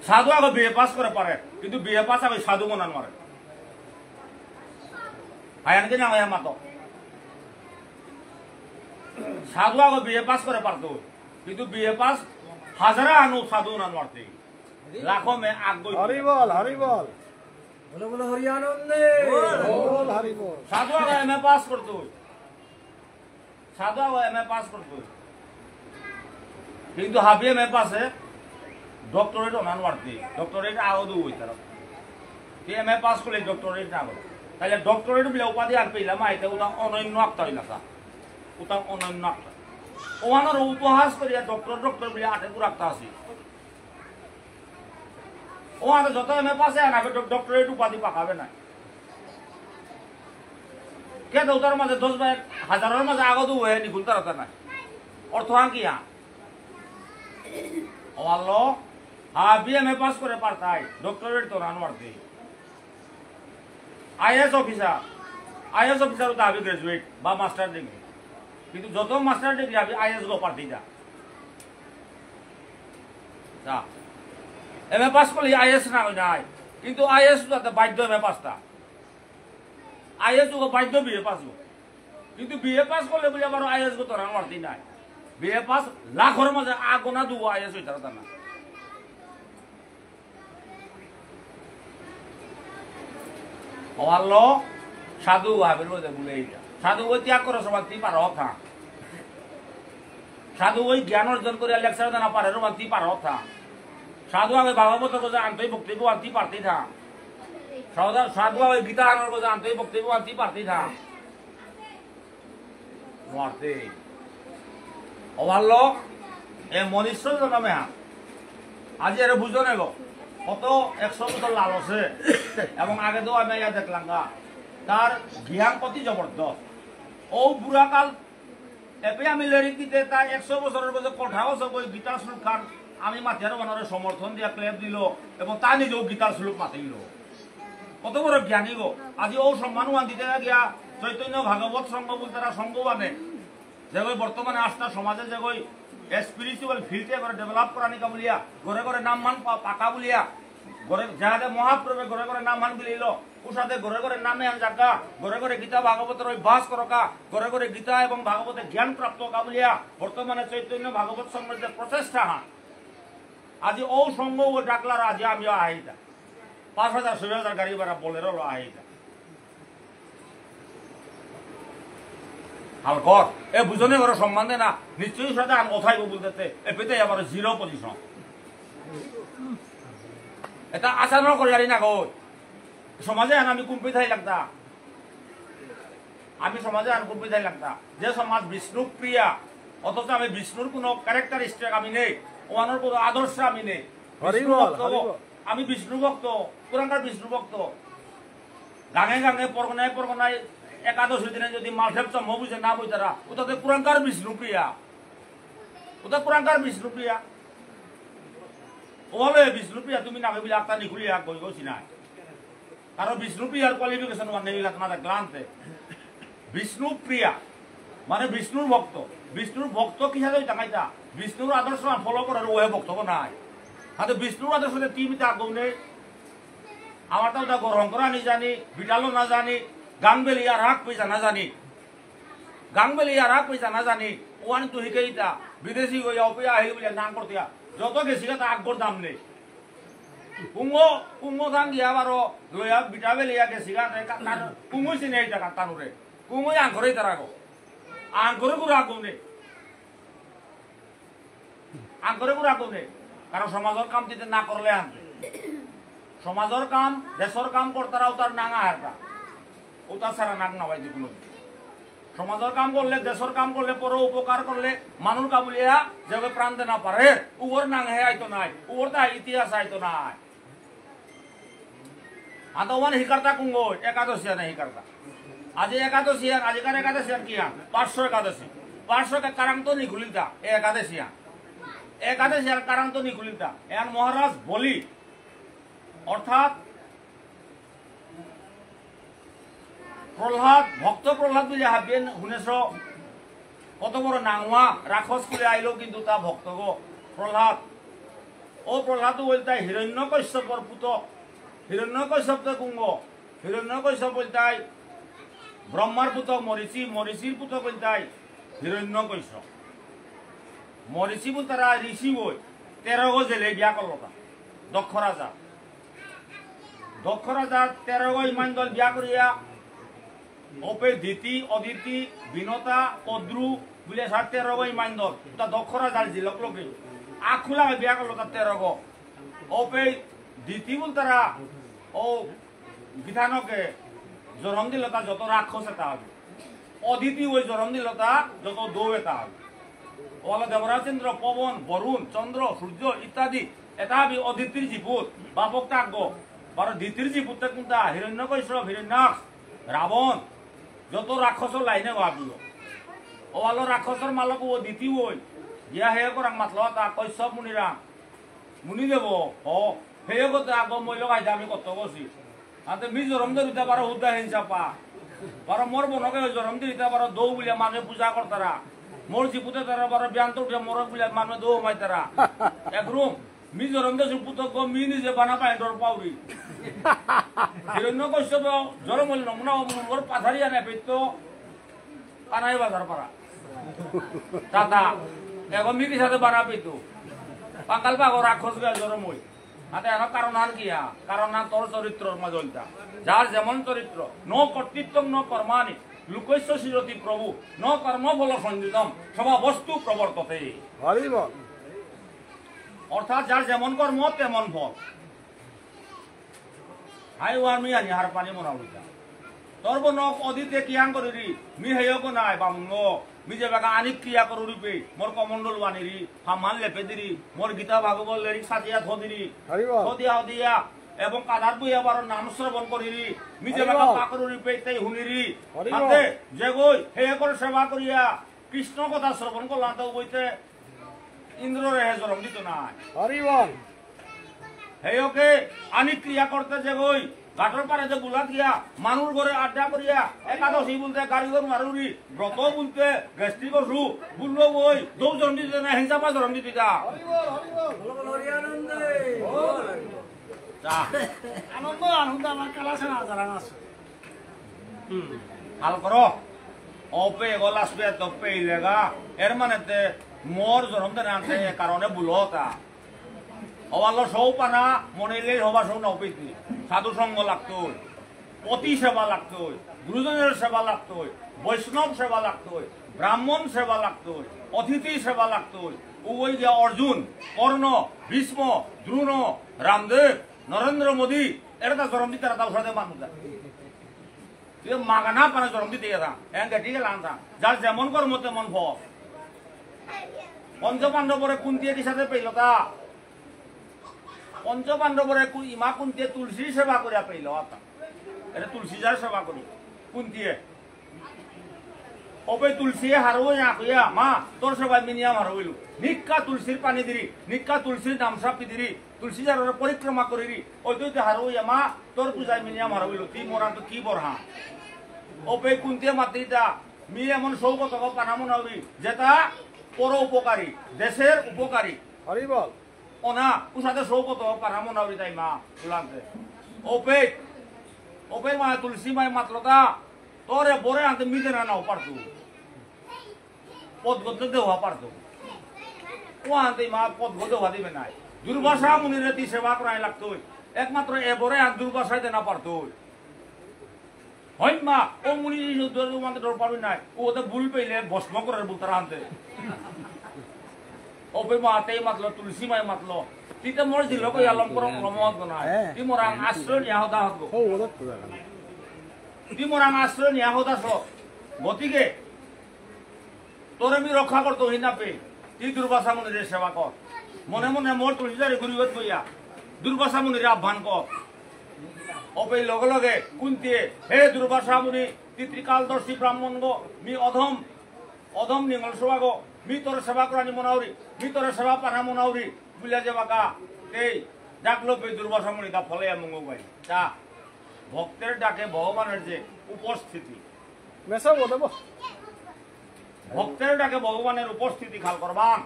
সাধু আগে বিয়ে পাস করে পারে কিন্তু বিয়ে পাস আগে সাধু মনান মারে আয়ানকে না হয় মাতো সাধু আগে বিএ পাস করে পারতো কিন্তু বিএ পাস হাজারা আনু সাধু না মারতে লাখো মে আগ হরি বল হরি বল বলো বলো হরি আনন্দে বল হরি বল সাধু আগে এমএ পাস করতো সাধু আগে এমএ পাস করতো কিন্তু হাবি এমএ পাসে ডক্টরেট অনান মারতে ডক্টরেট আগে হই তারা এমএ পাস করলে ডক্টরেট না হলো তাহলে ডক্টরেট বলে উপাধি আর পেলাম আইতে ওটা অনন্য আক্তা হইলা ওটা অনন্য আক্তা ওয়ানোর উপহাস করিয়া ডক্টর ডক্টর বলে আটে রাখতা আছে ওয়ানো যত এমএ পাসে আনাবে ডক্টরেট উপাধি পাকাবে না কে দৌতার মাঝে 10 বা 1000 মাঝে আগত হয়ে নিকুল তারা না অর্থ কি ওয়াল্লো বিএমএ পাস করে পারতাই ডক্টরেট তো রান মারতে আইএস অফিসার তো আবি গ্রাজুয়েট বা মাস্টার ডিগ্রি কিন্তু যত মাস্টার ডিগ্রি আবি আইএস গো পারতি যা এমএ পাস করলে আইএস না হয় নাই কিন্তু আইএস তো বাধ্য এমএ পাসটা আইএস গো বাধ্য বিএ পাস গো কিন্তু বিএ পাস করলে বলে আবার আইএস গো তো রান মারতি নাই বিএ পাস লাখর মাঝে আগোনা দু আইএস হইতার তা না হওয়াল সাধু ভাবের মধ্যে বলে এইটা সাধু ওই ত্যাগ করো সবাই তুই পারো থা সাধু ওই জ্ঞান অর্জন করে লেকচার দেনা পারে রোমান তুই পারো থা সাধু আগে ভাগবত গোজা আনতেই বক্তব্য আনতেই পারতেই থা সাধু আগে গীতা আনার গোজা আনতেই বক্তব্য আনতেই পারতেই থা মারতে হওয়াল এ মনীষ জন্মে আজি এর বুঝো নেব কত 100 বছর লালসে এবং আগে তো আমি ইয়া দেখলাম তার জ্ঞান কত জবরদস্ত ও বুড়াকাল এপে আমি লেরিক দিতে তাই 100 বছরের মধ্যে কঠাও সব ওই গীতার শ্লোক খান আমি মাথিয়ার বানারে সমর্থন দিয়া ক্লেপ দিল এবং তা নিজেও গীতার শ্লোক মাতিল কত বড় জ্ঞানী গো আজি ও সম্মানওয়ান দিতে গিয়া চৈতন্য ভাগবত সংঘ বলতে তারা সংঘ বানে যে বর্তমানে আস্থা সমাজে যে স্পিরিচুয়াল ফিল্ডে করে ডেভেলপ করানি কা বলিয়া ঘরে ঘরে নাম মান পাকা বলিয়া ঘরে যাহাতে মহাপ্রভে ঘরে ঘরে নাম মান বিলিল উষাতে ঘরে ঘরে নামে আন জাগা ঘরে ঘরে গীতা ভাগবতের অভ্যাস করকা ঘরে ঘরে গীতা এবং ভাগবতে জ্ঞান প্রাপ্ত কা বলিয়া বর্তমানে চৈতন্য ভাগবত সংঘের যে প্রচেষ্টা আজি ও সংঘ ও ডাকলার আজি আমিও আহিতা 5000 6000 গাড়ি ভাড়া বলেরও আহিতা হালকর এ বুঝনে ঘর সম্মান দে না নিশ্চয়ই সাথে আমি কথাই বলতে এ পেতে আবার 0 পজিশন এটা আশা ন করি না গো সমাজে আমি কুম্পি থাই লাগতা আমি সমাজে আর কুম্পি থাই লাগতা যে সমাজ বিষ্ণু প্রিয়া অথচ আমি বিষ্ণুর কোনো ক্যারেক্টারিস্টিক আমি নেই ওনার কোনো আদর্শ আমি নেই আমি বিষ্ণু ভক্ত পুরানকার বিষ্ণু ভক্ত গাঙে গাঙে পরগনায় পরগনায় একাদশী দিনে যদি মালঠেপ চম্ম বুঝে না বুঝে তারা ওটাতে পুরানকার বিষ্ণুপ্রিয়া ওটা পুরানকার বিষ্ণুপ্রিয়া ওলে বিষ্ণুপ্রিয়া তুমি না ভাবিলে আত্মা নিখুলিয়া কই গছি না কারণ বিষ্ণুপ্রিয়ার কোয়ালিফিকেশন মানে এইবিলাক না গ্রান্তে বিষ্ণুপ্রিয়া মানে বিষ্ণুর ভক্ত কিভাবে টাকাইতা বিষ্ণুর আদর্শ ফলো করার ওহে বক্তব্য নাই হাতে বিষ্ণুর আদর্শে তিমিতা গৌনে আমার তো ওটা গ্রহণ করা নি জানি বিটালো না জানি গাংবেলি আর হাক পয়সা না জানি ওয়ান তো হিকেইতা বিদেশি হইয়া অপিয়া আহি বলে নাম করতে যত গেছি তা আকবর দাম নেই কুঙ্গো থান গিয়া বারো লইয়া বিটাবেলিয়া গেছি কুঙ্গো চিনে এইটা কাতানুরে কুঙ্গো আঙ্করেই তারা গো আঙ্করে গুড়া আগুনে কারণ সমাজের কাম দিতে না করলে আনতে সমাজের কাম দেশের কাম করতারাও তার নাঙা হারটা ওটা ছাড়া নাক নাবাই যে কোনো সমাজের কাম করলে দেশের কাম করলে পর উপকার করলে মানুষ কাবুলিয়া যে প্রাণ দে না পারে উর নাং হে আইতো নাই উর তা ইতিহাস আইতো নাই আদমান হিকারতা কুঙ্গো একাদশী না হিকারতা আজি একাদশী আজিকার একাদশী কি 500 একাদশী 500 কারাং তো নিখুলিতা একাদশী আর কারাং তো নিখুলিতা এর মহারাজ বলি অর্থাৎ প্রহ্লাদ ভক্ত প্রহ্লাদ বলে হাবিয়ে শুনেছ কত বড় নাঙুয়া রাক্ষস খুলে আইলো কিন্তু তা ভক্ত গো প্রহ্লাদ ও প্রহ্লাদ বলতাই হিরণ্য কশ্যপর পুত হিরণ্য কশ্যপ কুঙ্গ হিরণ্য কশ্যপ বলতাই ব্রহ্মার পুতক মরিচি মরিচির পুতক তাই হিরণ্য কৈশ মরিচি বল তারা ঋষি বই 13 গো জেলে বিয়া করলো তা দক্ষ রাজার 13 গো ইমান দল বিয়া করিয়া ওপে দিতি অদিতি বিনতা অদ্রু বলে 13 গো ইমান দল তা দক্ষ রাজার জিলক লোকে আখুলা বিয়া করলো তা 13 গো ওপে দিতি বল তারা ও বিধানকে জরম দিল তা যত রাক্ষস এটা হবে অদিতি ওই জরম দিল তা যত দৌ এটা হবে ওলা দেবরাজেন্দ্র পবন বরুণ চন্দ্র সূর্য ইত্যাদি এটা হবে অদিতির জীপুত বাপক তাগ্য বারো দ্বিতীয় জীপুত কোনটা হিরণ্যকৈশ হিরণ্যাক্ষ রাবণ যত রাক্ষস লাইনে ভাবিল ওয়ালো রাক্ষসের মালক ও দ্বিতীয় ওই গিয়া হে করাং মাতল তা কৈশব মুনিরাম মুনি দেব হ হে গত আগ মই লগাই আমি কত বসি আতে মি জরম দিতে পারো হুদা হিংসা পা বারো মোর বনকে জরম দিতে পারো দৌ বলে মানুষ পূজা করতারা মোর জীপুতে তারা বারো ব্যান্ত উঠে মোর বলে মানুষ দৌ মাই তারা একরুম মি জরম দিয়ে পুতক মি নিজে বানা পায় ডর পাউরি হিরণ্য কশ্যপ জরম হল নমুনা মোর পাথারি আনে পেত কানাই বাজার পারা দাদা এখন মি কি সাথে বানা পেত পাকাল পাগো রাক্ষস গা জরম হই হাতে এখন কারণ আর কিয়া কারণ না তোর চরিত্রর মাজলটা যার যেমন চরিত্র ন কর্তৃত্ব ন কর্মানি লোকস্য শিরতি প্রভু ন কর্ম বল সঞ্জিতম সবা বস্তু প্রবর্ততে অর্থাৎ যার যেমন কর্ম তেমন ফল হাই ওয়ার মি আনি হার পানি মনা উঠা তোর বন অদিতে কিয়াং করি মি হেয়ক নাই বামুঙ্গ মি যে বাগা আনিক ক্রিয়া করুরি পে মোর কমন্ডল বানিরি হামান লেপে দিরি মোর গীতা ভাগবত লেরি সাজিয়া থদিরি দিয়া এবং কাদার বই আবার নাম শ্রবণ করিরি মি যে বাগা পাকরুরি পে তাই হুনিরি হাতে যে গই হে করে সেবা করিয়া কৃষ্ণ কথা শ্রবণ করলাম তো বইতে ইন্দ্র রে জরম দিত নাই হরিবল হেয়কে আনিক ক্রিয়া করতে যে গই ঘাটর পারে যে বুলা দিয়া মানুষ ঘরে আড্ডা করিয়া একাদশী বলতে গাড়ি ঘর মারুরি ব্রত বলতে গেস্ট্রি করছু বুললো বই দৌ জরম দিতে না হিংসা পা জরম দিতে যা আনন্দ আনন্দ আমার কালাছে না যারা আছে হাল করো অপে গলাসবে তপে ইলেগা এর মানেতে মোর জরম দেন আনতে কারণে বুলতা অবাল সৌ পানা মনেলে হবা সৌ নপিতি সাধু সঙ্গ লাগতো পতি সেবা লাগতো গুরুজনের সেবা লাগতো বৈষ্ণব সেবা লাগতো ব্রাহ্মণ সেবা লাগতো অতিথি সেবা লাগতো ওই যে অর্জুন কর্ণ ভীষ্ম দ্রোণ রামদেব নরেন্দ্র মোদী এটা জরম দিতে তার সাথে মানুষ মাগানা পানা জরম দিতে গেলাম ঠিক গেলাম যার যেমন কর্ম তেমন ফল পঞ্চপাণ্ডবরে কুন্তিয়ে সাথে পেল তা পঞ্চপাণ্ডবরে ইমা কুন্তিয়ে তুলসীর সেবা করিয়া পেল এটা তুলসী যার সেবা করি কুন্তিয়ে ওপে তুলসীয়ে হারবই না কইয়া মা তোর সেবা মিনিয়াম হারবইল নিকা তুলসীর পানি দিরি নিকা তুলসীর নামসা পিদিরি তুলসী যার পরিক্রমা করিরি ওই তুই হারবইয়া মা তোর পূজায় মিনিয়াম হারবইল তুই মোরা তো কি বরহা ওপে কুন্তিয়ে মাতৃতা মি এমন সৌগত পানা মনাউরি যেটা পর উপকারী দেশের উপকারী হরিবল ওনা উসাতে সৌগত পানা মনাউরি তাই মা তুলান্তে ওপে মা তুলসী মাই মাত্রতা তোরে বরে আনতে মিজে না নাও পারতো পদ গদ্য দেওয়া পারতো ও আনতে মা পদ গদ্য হওয়া দিবে নাই দুর্বাসা মুনিরে তি সেবা করাই লাগতো একমাত্র এ বরে আন দুর্বাসাই দেনা পারতো হয় মা ও মুনি মানতে ডর পারবি নাই ও ওতে ভুল পেলে ভস্ম করে বলতারা আনতে ওপে মা তেই মাতলো তুলসী মাই মাতলো তিতে মোর জিলো কই আলম করম ক্রমত নাই তি মোর আশ্রয় নিয়া হদা হতো তি মোর আশ্রয় নিয়া হদা স গতিকে তোরে মি রক্ষা করতো হিনা পে তি দুর্বাসা মুনির সেবা কর মনে মনে মোর তুলসী দাঁড়ি ঘুরিবত কইয়া দুর্বাসা মুনির আহ্বান কর অপে লগে লগে কুন্তিয়ে হে দুর্বাসা মুনি তিত্রিকালদর্শী ব্রাহ্মণ গো মি অধম নিঙ্গল সেবা গো মি তোর সেবা করানি মনাউরি মি তোর সেবা পানা মনাউরি বুলা যে বাকা এই ডাকলো পে দুর্বাসা মুনি তা ফলে মঙ্গ গাই তা ভক্তের ডাকে ভগবানের যে উপস্থিতি ভক্তের ডাকে ভগবানের উপস্থিতি খাল করবান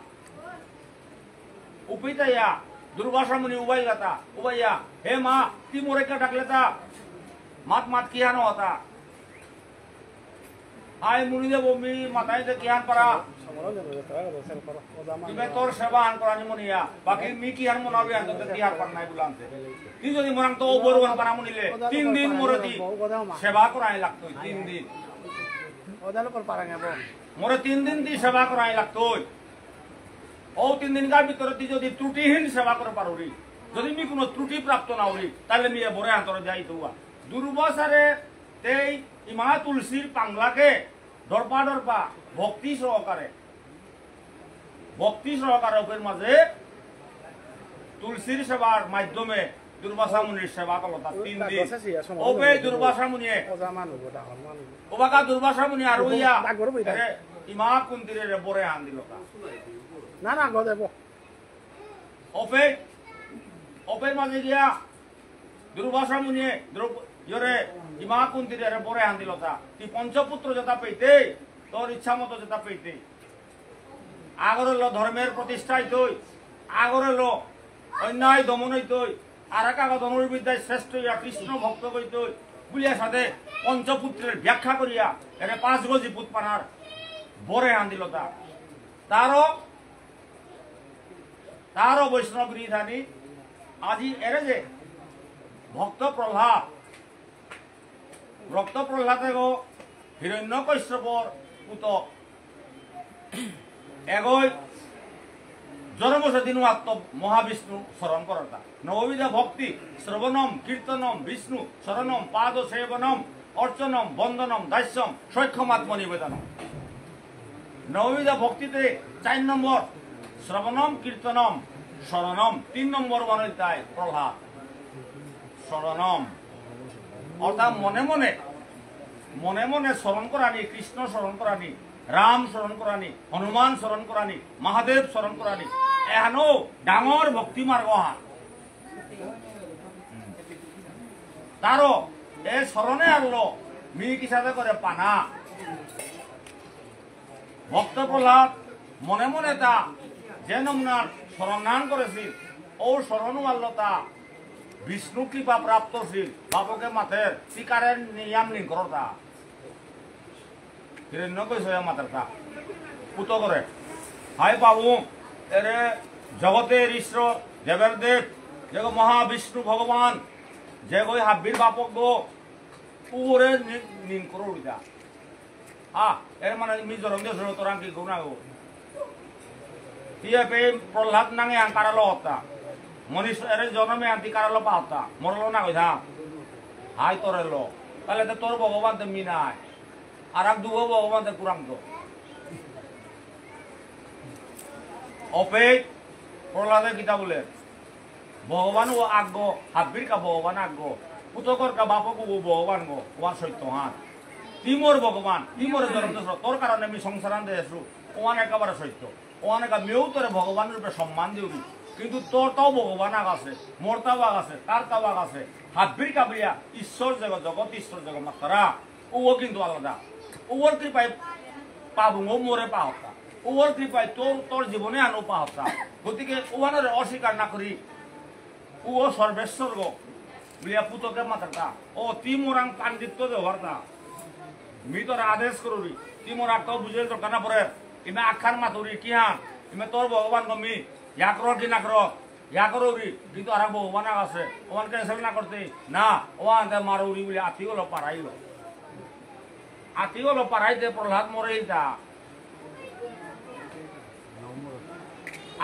উপিতাইয়া দুর্বাসা মুনি উবাইয়া হে মা তি মোরে কে ডাকলে তা মাত কিয়া ন হতা আই মুনি দেব মি মাথায় যে কিহান পারা তুমি তোর সেবা আন করানি মনিয়া বাকি মি কিহান মনাবি আন তো কিহার পার নাই বুলানতে তুই যদি মরাং তো বরগন পারা মুনিলে 3 দিন মোরে দি সেবা করাই লাগতো 3 দিন মোরে 3 দিন দি সেবা করাই লাগতো ও 3 দিন কার ভিতরে তুই যদি ত্রুটিহীন সেবা করে পারুরি যদি মি কোনো ত্রুটি প্রাপ্ত না হই তাহলে মি বরে আন্তরে যাই তোয়া দুর্বাসারে তেই ইমা তুলসীর পাংলাকে দরপা দরপা ভক্তি সহকারে ওপের মাঝে তুলসীর সেবার মাধ্যমে দুর্বাসা মুনির সেবা করলো তার 3 দিন ওপে দুর্বাসা মুনিয়ে ওবাকা দুর্বাসা মুনি আর হইয়া ইমা কুন্তিরে বরে আন দিল না গো দেব ওপের মাঝে গিয়া দুর্বাসা মুনিয়ে ইরে ইমা কুন্তিরে বরে আন দিল তা তুই পঞ্চপুত্র যেটা পেইতে তোর ইচ্ছা মতো যেটা পেইতে আগরে লো ধর্মের প্রতিষ্ঠা হইতই আগরে লো অন্যায় দমন হইতই আর এক আগ ধনুর্বিদ্যায় শ্রেষ্ঠ হইয়া কৃষ্ণ ভক্ত হইতই বুলিয়া সাথে পঞ্চপুত্রের ব্যাখ্যা করিয়া এর 5 গজি পুত পানার বরে আন দিল তা তারও বৈষ্ণব রিধানি আজি এরে যে ভক্ত প্রহ্লাদে গো হিরণ্য কশ্যপর পুত এগোই জন্মসে দিনু আত্ম মহাবিষ্ণু স্মরণ করতা নববিধ ভক্তি শ্রবণম কীর্তনম বিষ্ণু শরণম পাদ সেবনম অর্চনম বন্দনম দাস্যম সৈক্ষমাত্ম নিবেদনম নববিধ ভক্তিতে 4 নম্বর শ্রবণম কীর্তনম শরণম 3 নম্বর বানাইতায় প্রহ্লাদ শরণম অর্থাৎ মনে মনে স্মরণ করানি কৃষ্ণ স্মরণ করানি রাম স্মরণ করানি হনুমান স্মরণ করানি মহাদেব স্মরণ করানি এহানো ডাঙর ভক্তি মার্গ তারও এ স্মরণে আনলো মি কিসাতে করে পানা ভক্ত প্রহ্লাদ মনে তা যে নমনার স্মরণান করেছিল ও স্মরণ মারলো তা বিষ্ণু কৃপা প্রাপ্ত ছিল বাপকে মাথের শিকারের নিয়াম নিকরতা হিরণ্য কইছে মাথাটা পুতো করে হাই বাবু এরে জগতের ঈশ্বর দেবের দেব যে মহাবিষ্ণু ভগবান যে গই হাবির বাপক গো পুরে নিন করো উড়িদা এর মানে মি জরম দিয়ে শুনো তোরা কি গুণা গো পে প্রহ্লাদ নাঙে আঙ্কারালো হতা মনীষ এর জন্মে আন্তি কারালো পাহতা মরলো না কইথা হাই তোরে লো তাহলে তো তোর ভগবান তো মি নাই আর এক দুগো ভগবান তো কুরাম তো অপে প্রহ্লাদের গীতা বলে ভগবান ও আগ্য হাবির কা ভগবান আগ্য পুতকর কা বাপক ও ভগবান গো ওয়ান সত্য হাত তিমোর ভগবান তিমোর জন্ম তোর কারণে আমি সংসারান দিয়ে আসু ওয়ান একেবারে সত্য ওয়ান একা মেয়েও তোরে ভগবান রূপে সম্মান দিবি কিন্তু তোর তাও ভগবান আগ আছে মোর তাও আগ আছে তার তাও আগ আছে হাবির কাবিয়া ঈশ্বর জগৎ ঈশ্বর জগৎ মাত্রা ও কিন্তু আলাদা ওর কৃপায় পাবো ও মোরে পাহতা ওর কৃপায় তোর জীবনে আনো পাহতা গতিকে ওয়ানের অস্বীকার না করি ও সর্বেশ্বর গো বলিয়া পুতকে মাথাটা ও তি মোরাং পাণ্ডিত্য দেওয়ারটা মি তোর আদেশ করুরি তি মোর আটটাও বুঝে দরকার না পরে ইমে আখান মাতুরি কি হান ইমে তোর ভগবান গমি ইয়া কর কি না কর ইয়া করুরি কিন্তু আর ভগবান আছে ওয়ান ক্যান্সেল না করতে না ওয়ান মারুরি বলে আতি গেল পারাইতে প্রহ্লাদ মরে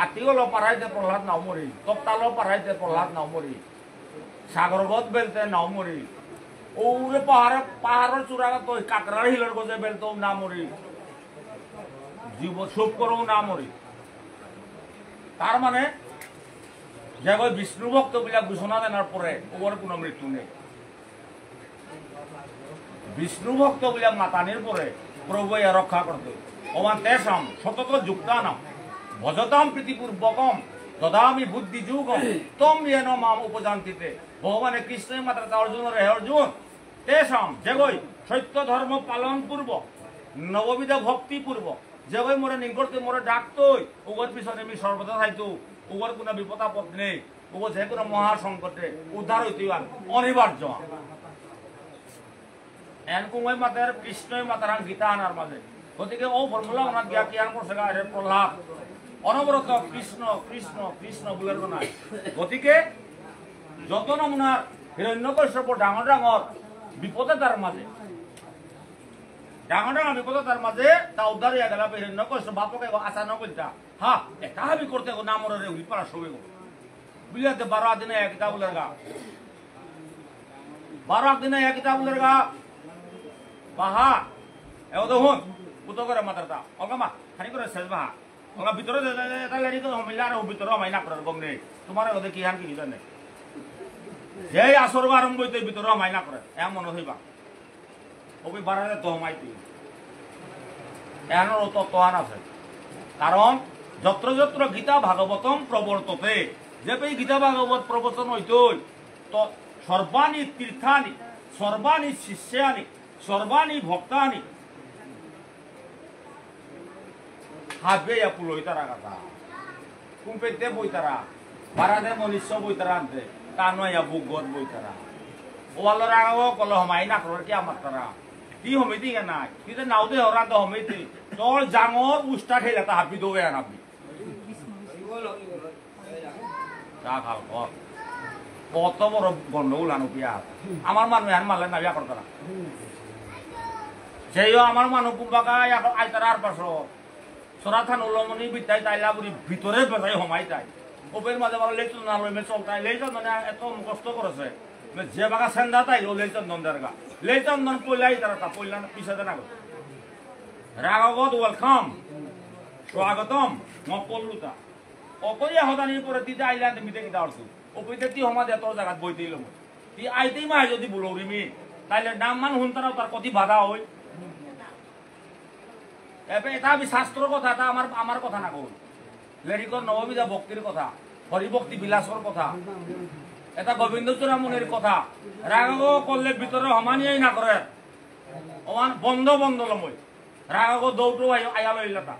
আতি গেল পারাইতে প্রহ্লাদ নাও মরি তপ্তালো পারাইতে প্রহ্লাদ নাও মরি সাগরগত বেলতে নাও মরি ওরে পাহাড়ের চূড়াগা তো কাকরার হিলের গজে বেলতেও না মরি জীব শোক করেও না মরি তার মানে যে বিষ্ণু ভক্ত বিলাক ঘোষণা দেওয়ার পরে ওর কোনো মৃত্যু নেই বিষ্ণু ভক্ত বিলাক মাতানির পরে প্রভু রক্ষা করতে ওমান তেসাম সতত যুক্তানাম ভজতাম প্রীতিপূর্বকম দদামি বুদ্ধি যুগম তম ইয়েন মাম উপজান্তিতে ভগবানে কৃষ্ণের মাত্রা অর্জুন রে অর্জুন তেসাম যেগই সত্য ধর্ম পালন পূর্বক নববিধ ভক্তি পূর্বক যেগই মোরে নিকটতে মোরে ডাকতই উগর পিছনে আমি সর্বদা থাইতো উগর কোনো বিপদ আপদ নেই উগর যে কোনো মহাসংকটে উদ্ধার হইতে অনিবার্য এন কুমাই মাতার কৃষ্ণই মাতার গীতা আনার মাঝে গতিকে ও ফর্মুলা ওনার গিয়া কি আন করছে আরে প্রহ্লাদ অনবরত কৃষ্ণ কৃষ্ণ কৃষ্ণ বলার নাই গতিকে যত নমুনার হিরণ্যকশ্যপ ডাঙর ডাঙর বিপদে তার মাঝে ডাঙর ডাঙর বিপদে তার মাঝে তা উদ্ধার হইয়া গেল হিরণ্যকশ্যপ বাপকে আশা নকলতা হ্যাঁ এটা হাবি করতে নামরে উড়ি পারা সবে বুঝলাতে 12 দিনে এক কিতাবুলের গা 12 দিনে এক কিতাবুলের গা বাহা এও দেখুন পুতো করে মাতারটা অলগা খানি করে শেষ বাহা অলগা ভিতরে এটা লেডি তো মিলা আর ভিতরে মাইনা করে গম নেই তোমার ওদের কি হান কি জানে যেই আসর আরম্ভ হইতে ভিতরে মাইনা করে এমন হইবা ওই বাড়ালে তো মাইতি এমন তত্ত্বান আছে কারণ যত্র যত্র গীতা ভাগবতম প্রবর্ততে যে গীতা ভাগবত প্রবচন হইতই তো সর্বাণী তীর্থানি সর্বাণী শিষ্যানি সর্বাণী ভক্তানি হাবে পুলই তারা কথা কুম্পেতে বই তারা বারাদে মনুষ্য বই তারা আনতে তা নয় বুগত বই তারা ওয়ালের আগাও কল হমাই না করে কি আমার তারা কি হমিতি না কিন্তু নাও দে হরা তো হমিতি তোর জাঙর উষ্টা খেলে তা হাবি দোবে আনাবি তা খাল কর কত বড় গন্ডগোল আনো পিয়া আমার মানুষ আর মারলে না বিয়া করতে না সেইও আমার মানুষ কুম্বাকা আইতারা আর পাশো সরাথান উল্লমনি বিটাই তাইলা বুড়ি ভিতরে বেজাই হমাই তাই ওপের মাঝে বাবা লেচন না লইমে চলতাই লেচন মানে এত কষ্ট করেছে যে বাগা সেন্দা তাইলো লেচন্দন দেরগা লেচন্দন পইলাই তারা তা পইলা পিছাতে না রাগবত ওয়েলকাম স্বাগতম মকলুতা অকরিয়া হদানির পরে দিতে আইল্যান্ড মিতে কিতা আরছু ওপইতে তি হমা দে তোর জায়গা বই দিল তি আইতেই মা যদি বুলৌরিমি তাইলে নাম মান হুনতারাও তার কতি বাধা হই এবে এটা আমি শাস্ত্র কথা এটা আমার কথা না কই লেরিকর নববিধা ভক্তির কথা হরিভক্তি বিলাসর কথা এটা গোবিন্দচূড়ামণির কথা রাগ করলে ভিতরে হমানিয়াই না করে ওমান বন্ধ বন্ধ লমই রাগ দৌটো আয়া লইলাটা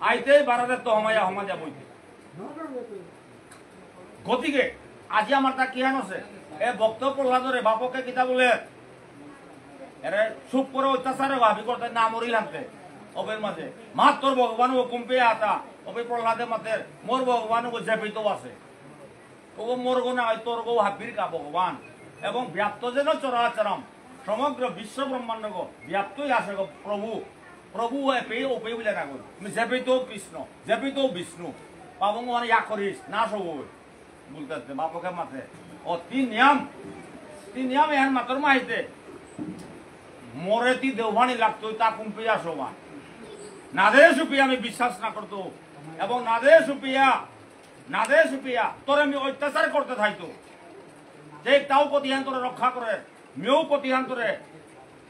আইতেই বারাদের তো হমাইয়া হমা যা বইতে গতিকে আজি আমার তা কিহান আছে এ ভক্ত প্রহ্লাদরে বাপকে কিতা বলে এরে চুপ করে অত্যাচারে ভাবি করতে না মরিল আনতে অবের মাঝে মাত তোর ভগবান ও কুম্পে আতা অবে প্রহ্লাদে মাতের মোর ভগবান ও জেপিত আছে ও মোর গো না তোর গো হাবির কা ভগবান এবং ব্যাপ্ত যেন চরাচরম সমগ্র বিশ্ব ব্রহ্মাণ্ড গো ব্যাপ্তই আছে গো প্রভু প্রভু এপে ওপে বলে না গো জেপিত কৃষ্ণ জেপিত বিষ্ণু পাবং মানে ইয়া করিস না সব বলতে বাপকে মাতে ও তিন নিয়ম এর মাতর মাইতে মোরেতি দেওভানি লাগতো তা কুম্পে আসবা নাদে সুপিয়া আমি বিশ্বাস না করতো এবং নাদে সুপিয়া তোর আমি অত্যাচার করতে থাকতো যে তাও প্রতিহান তোরে রক্ষা করে মেয়েও প্রতিহান তোরে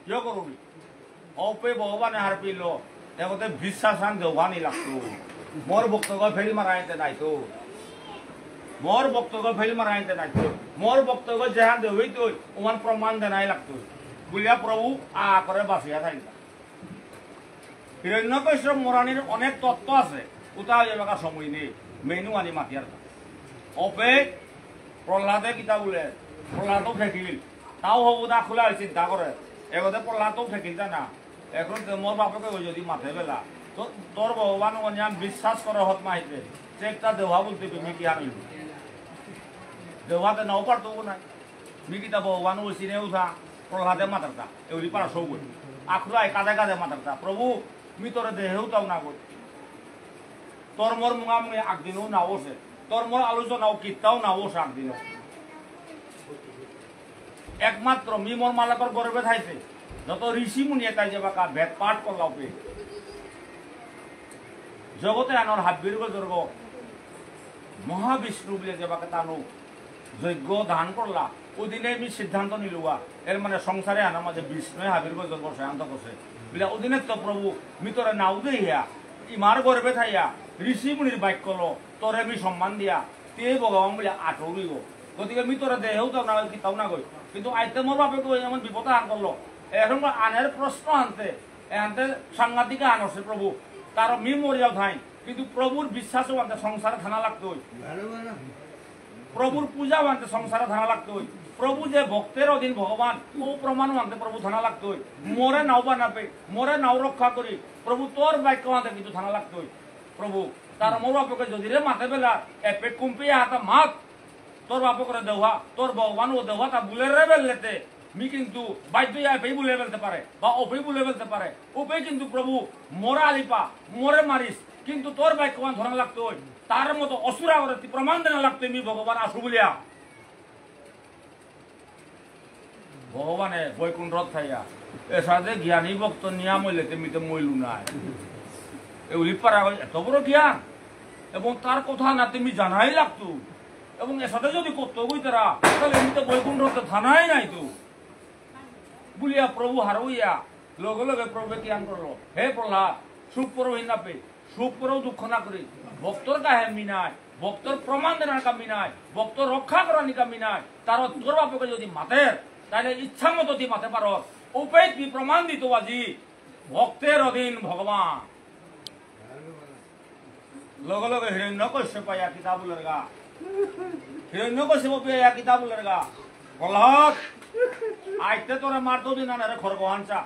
ইয়ে করবি অপে ভগবানে হার পিল এগোতে বিশ্বাসান দেওভানি লাগতো মোর বক্তব্য ফেল মারাইতে নাইতো মোর বক্তব্য ফেল মারাইতে নাইতো মোর বক্তব্য যেহান দেবই তো ওমান প্রমাণ দেনাই লাগতো বুলিয়া প্রভু আ করে বাঁচিয়া থাকবে হিরণ্যকশ্যপ মরানির অনেক তত্ত্ব আছে কোথাও এবার সময় নেই মেনু আনি মাতিয়ার অপে প্রহ্লাদে কিতা বলে প্রহ্লাদও ঠেকিল তাও হব না খোলা চিন্তা করে এগোতে প্রহ্লাদও ঠেকিল না এখন মোর বাপকে যদি মাথে বেলা তো তোর ভগবান আমি বিশ্বাস করে হত মাহিতে সে একটা দেওয়া বলতে তুমি কি আনিল দেওয়াতে নাও পারতো না মিকিতা ভগবান ও চিনে উঠা প্রহ্লাদে মাতারটা এগুলি পারা সব আখড়াই কাঁধে কাঁধে মাতারটা প্রভু মি তোর দেহেও তাও না গো তোর মোর মুঙামুঙি আগদিনও না বসে তোর মোর আলোচনাও কিতাও না বসে আগদিনও একমাত্র মি মোর মালাকর গর্বে থাইছে যত ঋষি মুনি তাই যে বাকা ভেদ পাঠ করলাও পে জগতে আনর হাব্বির গর্গ মহাবিষ্ণু বলে যে বাকা তানু যজ্ঞ দান করলা ওই দিনে আমি সিদ্ধান্ত নিলুয়া এর মানে সংসারে আনার মাঝে বিষ্ণু হাবির গর্গ সিদ্ধান্ত করছে বলে ওদিনে তো প্রভু মি তোরে নাও দে হিয়া ইমার গর্বে থাইয়া ঋষি মুনির বাক্য লো তোরে আমি সম্মান দিয়া তে ভগবান বলে আটরি গো গতিকে মি তোরে দেহেও তাও না কিতাও না গই কিন্তু আইতে মোর বাপে কই এমন বিপদ আন করলো এখন আনের প্রশ্ন আনতে এনতে সাংঘাতিক আনছে প্রভু তার মি মরিয়াও থাই কিন্তু প্রভুর বিশ্বাসও আনতে সংসারে থানা লাগতো প্রভুর পূজাও আনতে সংসারে থানা লাগতো প্রভু যে ভক্তের অধীন ভগবান ও প্রমাণ মানতে প্রভু থানা লাগতো মোরে নাও বানাবে মোরে নাও রক্ষা করি প্রভু তোর বাক্য মানতে কিন্তু থানা লাগতো প্রভু তার মোর বাপকে যদি রে মাথে বেলা এপে কুম্পিয়া হাতা মাত তোর বাপ করে দেওয়া তোর ভগবান ও দেওয়া তা বুলে রে বেললেতে মি কিন্তু বাধ্য এপেই বুলে ফেলতে পারে বা ওপেই বুলে ফেলতে পারে ওপেই কিন্তু প্রভু মোরা আলিপা মোরে মারিস কিন্তু তোর বাক্যবান ধরা লাগতো তার মতো অসুরা করে প্রমাণ দেনা লাগতো মি ভগবান আসু বলিয়া ভগবানে বৈকুণ্ঠ থাইয়া এর সাথে জ্ঞানী ভক্ত নিয়া মইলে তেমিতে মইলু নাই এগুলি পারা এত বড় জ্ঞান এবং তার কথা না তুমি জানাই লাগতো এবং এর সাথে যদি করতো বই তারা তাহলে এমনিতে বৈকুণ্ঠ থানাই নাই তো বলিয়া প্রভু হারইয়া লগে লগে প্রভু জ্ঞান করলো হে প্রহ্লাদ সুখ পরব হিনাপে সুখ পরব দুঃখ না করি ভক্তর কাহে মিনায় ভক্তর প্রমাণ দেনার কামি নাই ভক্তর রক্ষা করার কামি নাই তার তোর বাপকে যদি মাতের তাহলে ইচ্ছা মতো তুই মাতে পার উপায় তুই প্রমাণ দিত আজি ভক্তের অধীন ভগবান লগে লগে হিরণ্য কশ্যপ পাইয়া কিতাবুলের গা হিরণ্য কশ্যপ পাইয়া কিতাবুলের গা প্রহ্লাদ আইতে তোরে মারতো দিন না রে খরগোহানচা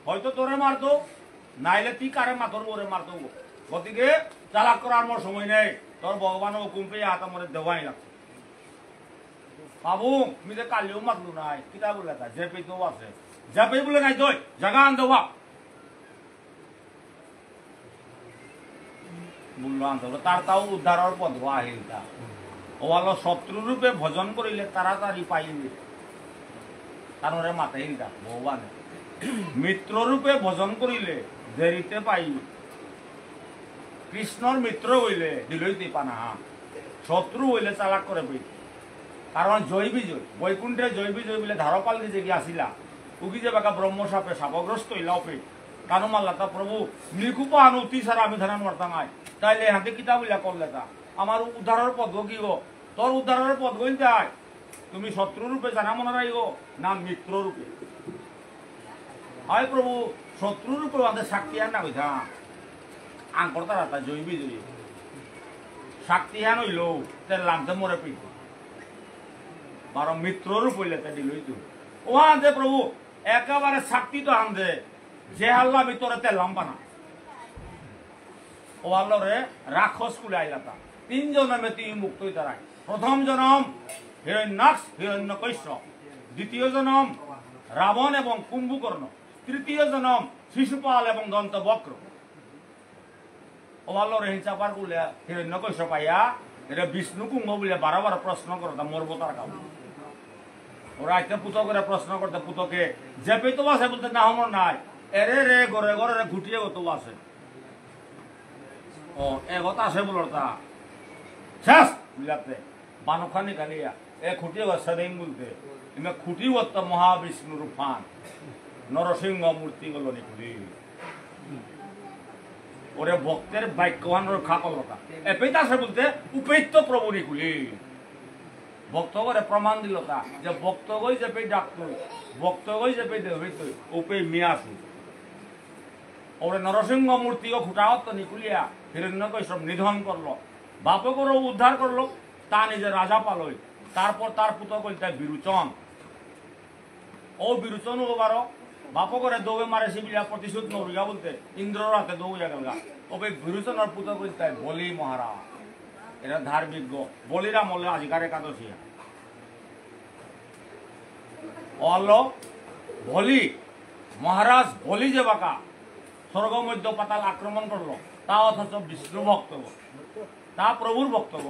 হয়তো তোরে মারতো নাইলে তুই কারে মাতর ওরে মারতো গতিকে চালাক করার মোর সময় নেই তোর ভগবান হুকুম পেয়ে হাত মরে দেওয়াই লাগছে বাবু আমি যে কালিও মাতলু নাই কিতা বলে তা জেপি তো আছে জেপি বলে নাই তুই জায়গা আন দেওয়া বললো আনতে তার তাও উদ্ধারের পথ আহিল তা ওয়ালো শত্রু রূপে ভজন করিলে তাড়াতাড়ি পাইবে তারপরে মাতাইল তা ভগবান মিত্র রূপে ভজন করিলে দেরিতে পাইবে কৃষ্ণর মিত্র হইলে দিলইতে পানা শত্রু হইলে চালাক করে বই কারণ জয় বিজয় বৈকুণ্ঠে জয় বিজয় বলে ধারপাল যে কি আসিলা উকি যে বাকা ব্রহ্মসাপে সাপগ্রস্ত হইলা পে কানো মাল্লা তা প্রভু নিকুপা আনো অতি সারা আমি ধারণ করতাম নাই তাইলে হাতে কিতাব বইলা করলে তা আমার উদ্ধারের পদ কি গো তোর উদ্ধারের পদ গইল যায় তুমি শত্রু রূপে জানা মনে রাখো না মিত্র রূপে হয় প্রভু শত্রু রূপে আমাদের শাক্তিহান না কইথা আঙ্কর তারা জয় বিজয়ী শাক্তিহান হইল তেল লামতে মরে পিঠ বারো মিত্র রূপ হইলে তা দিলই তো ও আনতে প্রভু একেবারে শক্তি তো আনতে যে আল্লাহ ভিতরে তেল লাম্বা না ও আল্লাহ রে রাক্ষস কুলে আইলা তা তিন জন্মে তুই মুক্ত হইতে রাখ প্রথম জন্ম হিরণ্যাক্ষ হিরণ্যকৈশ্য দ্বিতীয় জন্ম রাবণ এবং কুম্ভকর্ণ তৃতীয় জন্ম শিশুপাল এবং দন্তবক্র ও আল্লাহ রে হিংসাপার বলে হিরণ্যকৈশ্য পাইয়া এটা বিষ্ণু কুম্ভ বলে বারবার প্রশ্ন করতাম মরবো তার কাউ ওরা একটা পুতো করে প্রশ্ন করতে পুতোকে জেপে তো বাসে বলতে না আমার নাই এরে রে গড়ে গড়ে রে ঘুটিয়ে গত বাসে ও এ কথা আছে বলো তা শেষ বুঝাতে বানখানি কালিয়া এ খুঁটিয়ে গেছে দিন বলতে এমনি খুঁটি গত মহাবিষ্ণু রূপান নরসিংহ মূর্তি গুলো নিখুলি ওরে ভক্তের বাক্যবান রক্ষা করলতা এপেতা আছে বলতে উপেত্য প্রভু নিখুলি ভক্ত করে প্রমাণ দিল তা যে ভক্ত গই যে পে ডাকতো ভক্ত গই যে পে হইতো উপে মিয়াসু ওরে নরসিংহ মূর্তিও খুঁটাওত নিকুলিয়া হিরণ্যকে সব নিধন করলো বাপকরও উদ্ধার করলো তা নিজে রাজা পালই তারপর তার পুত্র কইল তাই বিরুচন ও বিরুচন ও বারো বাপ করে দৌড়ে মারে সিবিলা প্রতিশোধ নৌরিগা বলতে ইন্দ্রর হাতে দৌড়িয়া গেল ওই বিরুচনের পুত্র কইল তাই বলি মহারাজ এরা ধার্মিক বলিরা মলে আজিকার একাদশিয়া অল বলি মহারাজ বলি যে বাঁকা স্বর্গ মধ্য পাতাল আক্রমণ করলো তা অথচ বিষ্ণু বক্তব্য তা প্রভুর বক্তব্য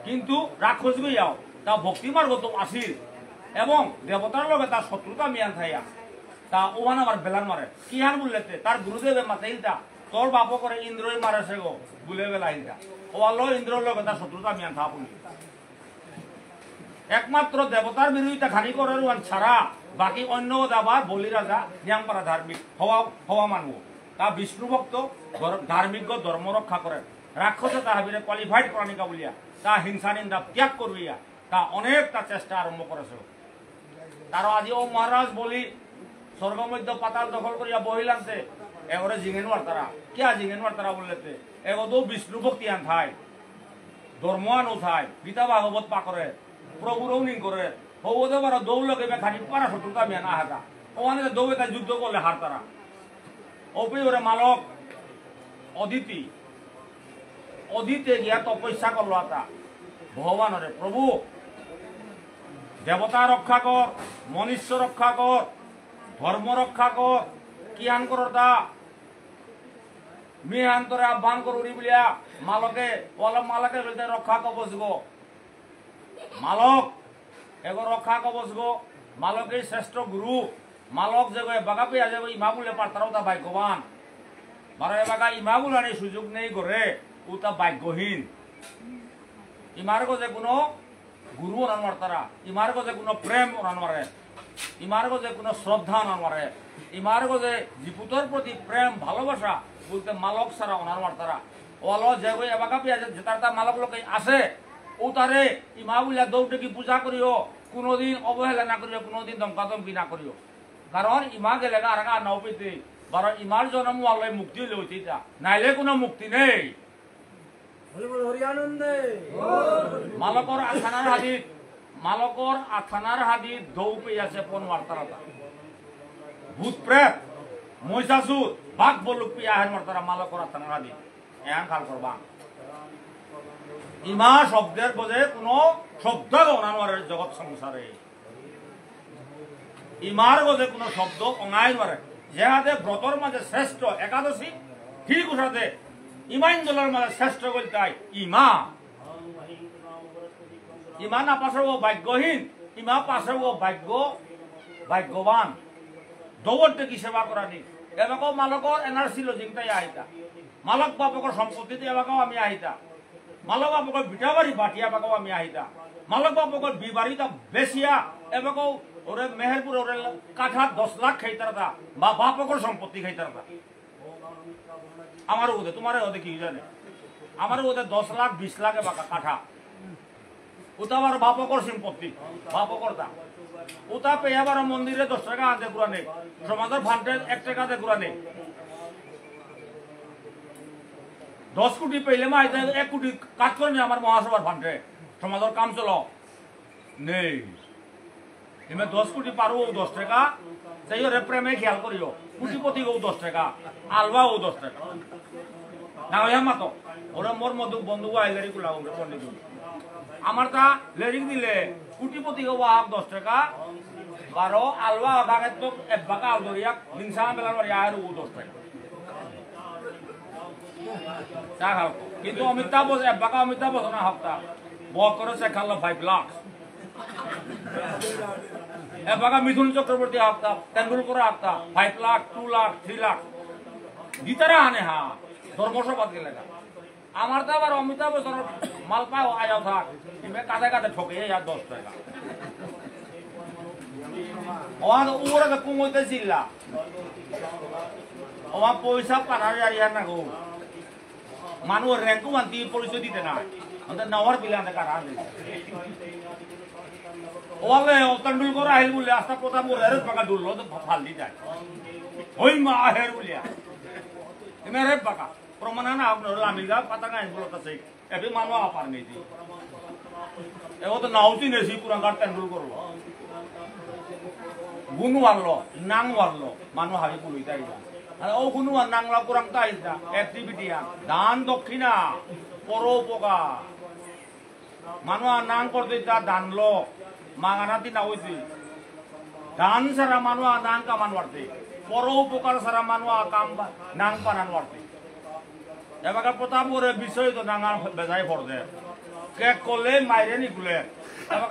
কিন্তু রাক্ষস গইয়াও তা ভক্তিমার্গ তো আসিল এবং দেবতার লগে তার শত্রুতা মিয়ান থাইয়া তা ওমান আমার বেলার মারে কি হান বললেতে তার গুরুদেবে মাতাইলটা তোর বাপ করে ইন্দ্রই মারে সে গো বুলে বেলাইলটা ও আল্লাহ ইন্দ্রর লগে তার শত্রুতা মিয়ান থা বলি একমাত্র দেবতার বিরোধিতা খানি করে ছাড়া বাকি অন্য দাবা বলি রাজা নিয়াম করা ধার্মিক হওয়া মানব তা বিষ্ণু ভক্ত ধার্মিক ধর্ম রক্ষা করে রাক্ষসে তাহাবিরে কোয়ালিফাইড প্রাণিকা বলিয়া তা হিংসা নিন্দা ত্যাগ করবিয়া তা অনেকটা চেষ্টা আরম্ভ করেছে তার আজি ও মহারাজ বলি স্বর্গ মধ্য পাতাল দখল করিয়া বহিলানতে এবারে জিঙেনওয়ার তারা কিয়া জিঙেনওয়ার তারা বললেতে এগো বিষ্ণু ভক্তি আন থাই ধর্ম আনো থাই গীতা ভাগবত পাকরে প্রভু রৌনিং করে হবুদে বারো দৌলকে খালি পারা শত্রুতা মেয়ে না হাতা ওখানে দৌড়ে তাই যুদ্ধ করলে হার তারা ওপে ওরে মালক অদিতে গিয়া তপস্যা করলো তা ভগবানরে প্রভু দেবতা রক্ষা কর মনুষ্য রক্ষা কর ধর্ম রক্ষা কর কি আন কর তা মিহান্তরে আহ্বান করি বলিয়া মালকে মালকে বলতে রক্ষা কবচ গো মালক এগো রক্ষা কবচ গো মালকে শ্রেষ্ঠ গুরু মালক যে বাগা পেয়া যাবে ইমা বলে পারতারাও তা ভাগ্যবান মারা বাগা ইমা বলার সুযোগ নেই করে ও তা ভাগ্যহীন ইমার গজে কোনো গুরু ওনান মারতারা ইমার গজে কোনো প্রেম ওনান মারে ইমার গজে কোনো শ্রদ্ধা ওনান মারে ইমার গজে জীপুতর প্রতি প্রেম ভালোবাসা বলতে মালক সারা ওনার মারতারা ওয়ালো যে এবাকা পেয়া যে তার মালক লোক আছে ও তারে ইমা বলিয়া দৌড়ে কি পূজা করিও কোনোদিন অবহেলা না করিও কোনোদিন ধমকাধমকি না করিও কারণ ইমা গেলে আর নাও পেতে বারো ইমার জন্ম আল্লাহ মুক্তি লইতে নাইলে কোনো মুক্তি নেই মালকর আথানার হাদিত দৌ পেয়াছে পন মারতারা ভূত প্রেত মহিষাসুর বাঘ বলুক পিয়া হেন মারতারা মালকর আথানার হাদিত এন খাল করবা ইমা শব্দের বোঝে কোনো শব্দ অনানোয়ারের জগৎ সংসারে ইমার বোঝে কোনো শব্দ অনাই মারে যে হাতে ব্রতর মাঝে শ্রেষ্ঠ একাদশী ঠিক উঠাতে ইমান দলের মাঝে শ্রেষ্ঠ বলতে ইমা ইমা না পাশে ও ভাগ্যহীন ইমা পাশে ও ভাগ্যবান দৌড়তে কি সেবা করা নি এবাকও মালকর এনআরসি লজিংটাই আহিতা মালক বাপকর সম্পত্তিতে এবাকও আমি আহিতা মালক বাপকর বিটাবাড়ি বাটিয়া বাকাও আমি আহিতা মালক বাপকর বিবাড়িটা বেশিয়া এবাকও ওরে মেহেরপুর ওরে কাঠা 10 লাখ খাইতারা বা বাপকর সম্পত্তি খাইতারা আমার ওদের তোমার ওদের কি জানে আমার ওদের 10 লাখ 20 লাখে বাকা কাঠা ওটা আবার বাপকর সম্পত্তি বাপকর দা ওটা পেয়ে আবার মন্দিরে 10 টাকা আনতে ঘুরা নেই সমাজের ভান্ডে 1 টাকাতে ঘুরা নেই 10 কোটি পেলে মা 1 কোটি কাজ করে আমার মহাসভার ভান্ডে সমাজের কাম চলো নেই এমনি 10 কোটি পারো 10 টাকা সেই প্রেমে খেয়াল করিও কোটিপতি গো 10 টাকা আলবা ও 10 টাকা না ওই মাতো ওরা মোর মধু বন্ধু আইলারি গুলা পন্ডিত আমার তা লেরিং দিলে কোটিপতি গো 10 টাকা 12 আলবা বাগে তো এক বাকা আলদরিয়া হিংসা বেলার বাড়ি আর ও 10 টাকা চা খাও কিন্তু অমিতাভ এক বাকা অমিতাভ না হপ্তা বক করে সে খালো 5 লাখ এবাকা মিথুন চক্রবর্তী হপ্তা তেন্ডুলকর হপ্তা 5 লাখ 2 লাখ 3 লাখ গীতারা আনে হা ধর্মসভাত গেলে আমার তো আবার অমিতাভ বছর মাল পাও আয়াও থাক কাঁধে কাঁধে ঠকে আর 10 টাকা ওর ওরা কুমইতে চিল্লা ওমা পয়সা পাঠার আর না গো মানুষ র্যাঙ্কু মানতি পরিচয় দিতে না আমাদের নাওয়ার পিলাতে কারা ওলে তেন্ডুলকর আহিল বলে আস্তা প্রথম ওর পাকা দুললো তো ফাল দি যায় ওই মা আহের বলিয়া এমরে পাকা প্রমাণ না আপনার লামিগা পাতা গাই বলতাছে এবে মানুষ আপার নেই এও তো নাউতি নেছি পুরাঙ্গার তেন্ডুলকর গুণ ওয়ারলো নাং ওয়ারলো মানুষ হাবি পুলই তাই ও গুণ আর নাংলা পুরাং তাই অ্যাক্টিভিটি দান দক্ষিণা পরোপকার মানুষ নাং করতে তা দানলো মাগানাতি না হইছে দান সারা মানুষ নাং কামান বাড়তে পরোপকার সারা মানুষ কাম নাং পানান বাড়তে এবার প্রতাপ করে বিষয় তো নাঙার বেজাই পড়ছে কেক করলে মাইরে নিকুলে এবার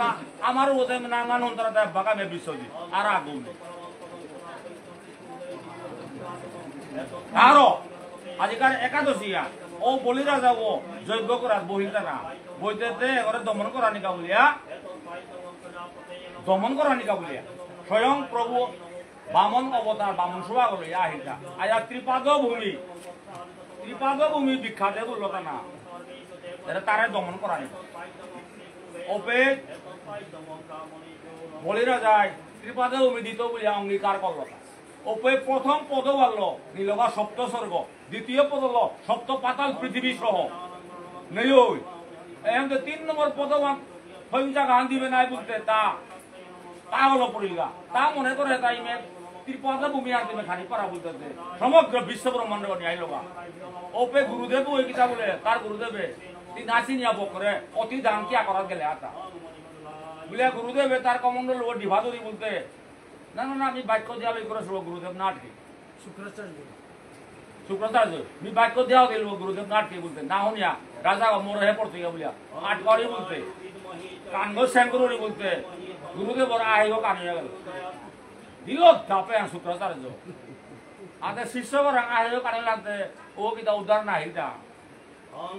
আমার ওদের নাঙান অন্তরা বাগামে বিষয় দি আর আগুন আরো আজিকার একাদশী ও বলিরা যাব যজ্ঞ করার বহিটা না বইতে এবারে দমন করা নিকা বলিয়া স্বয়ং প্রভু বামন অবতার বামন সভা বলিয়া আহিতা আয়া ত্রিপাদ ভূমি বিখ্যাত বললতা না এটা তারে দমন করা নিকা ওপে বলিরা যায় ত্রিপাদ ভূমি দিত বলিয়া অঙ্গীকার করলতা ওপে প্রথম পদ বলল নীলগা সপ্ত স্বর্গ দ্বিতীয় পদ হল সপ্ত পাতাল পৃথিবী সহ নেই 3 নম্বর পদ হইমচা গান দিবে নাই বলতে তা পাগল পড়িলগা তা মনে করে তাই মে ত্রিপদা ভূমি আনতে মে খানি পারা বলতে সমগ্র বিশ্ব ব্রহ্মাণ্ড নিয়ে আইলগা ওপে গুরুদেব ওই কিতা বলে তার গুরুদেবে তুই নাচি নিয়া বকরে অতি দান কিয়া করার গেলে আতা বলে গুরুদেবে তার কমন্ডল ও ডিভা ধরি বলতে না না না আমি বাক্য দেওয়া লই করে গুরুদেব নাটকে শুক্রাচার্য আমি বাক্য দেওয়া দিল গুরুদেব নাটকে বলতে না হনিয়া রাজা মোর হে পড়তে গিয়া বলিয়া আট করি বলতে কানগ শ্যাঙ্করি বলতে গুরুদেব ওরা আহিব কান হইয়া গেল দিল ধাপে শুক্রাচার্য আতে শিষ্যকর আহিব কানে লাগতে ও কিতা উদ্ধার না হিতা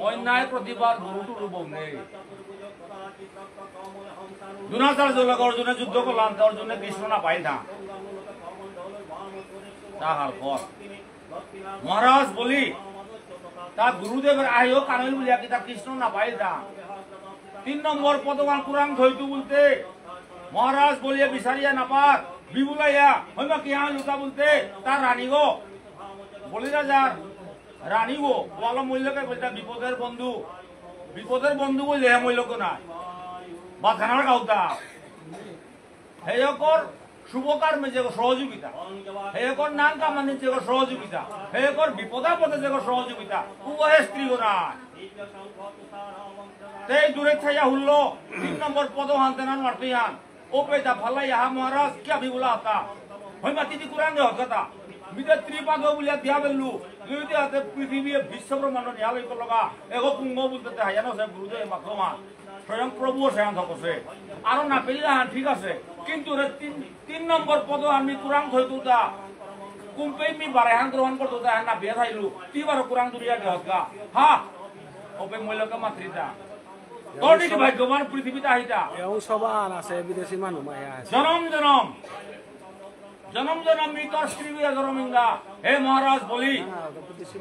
অন্যায় প্রতিবাদ গুরু টুরু বউ নেই দ্রোণাচার্য লোক অর্জুনে যুদ্ধ করলাম অর্জুনে কৃষ্ণ না পাই না তাহার পর মহারাজ বলি তা গুরুদেবের আহিও কানল বলিয়া কি তা কৃষ্ণ না পাই না 3 নম্বর পদবান কুরাং ধইতু বলতে মহারাজ বলিয়া বিচারিয়া না পার বিবুলাইয়া হইমা কি হা লুকা বলতে তার রানী গো বলি রাজার রানী গো বলো মূল্যকে বলতে বিপদের বন্ধু বললে হে মূল্যক নাই বা থানার গাউতা হেয়কর শুভকর্মে যে সহযোগিতা হেয়কর নাম কামানি যে সহযোগিতা হেয়কর বিপদাপদে যে সহযোগিতা উভয় স্ত্রী গো নাই তেই দূরে থাইয়া হুল্ল 3 নম্বর পদ হানতে না মারতে হান ও পেটা ফালাই হা মহারাজ কি বিবুলা আতা হইমা তিতি কুরাঙ্গে হতা মিতে ত্রিপাদ বলিয়া দিয়া বেললু লইতে হাতে পৃথিবী বিশ্ব ব্রহ্মাণ্ড নিয়া লই লগা এগো পুঙ্গ বলতে হাইয়া নছে গুরুদেব মাকলমান স্বয়ং প্রভু সেখান থাকছে আর না পেলে হ্যাঁ ঠিক আছে কিন্তু 3 নম্বর পদ আমি কুরাং থইতু তা কুম্পে মি বারে হান গ্রহণ করতো তা না বিয়া থাইলু তিবার কুরাং দুরিয়া গহগা হা ওপে মূল্যকে মাতৃতা তোর কি ভাগ্যবান পৃথিবীতে আহিতা এও সবান আছে বিদেশি মানুহ মায়া আছে জনম মৃতর স্ত্রী জনমিঙ্গা হে মহারাজ বলি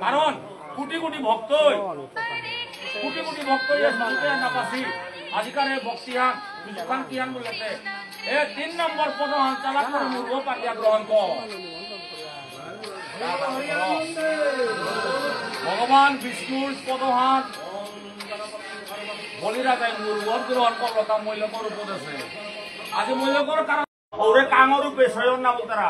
কারণ কোটি কোটি ভক্ত নাপাসি আজিকারে ভক্তিহান বিজুখান কিহান বলেছে এ 3 নম্বর পদহান চালাক করে মূর্খ পাতিয়া গ্রহণ কর ভগবান বিষ্ণুর পদহান বলিরা তাই মূর্খ গ্রহণ করলো তা মূল্যকর উপদেশে আজ মূল্যকর কারণ ওরে কাঙর রূপে স্বয়ং না বলতারা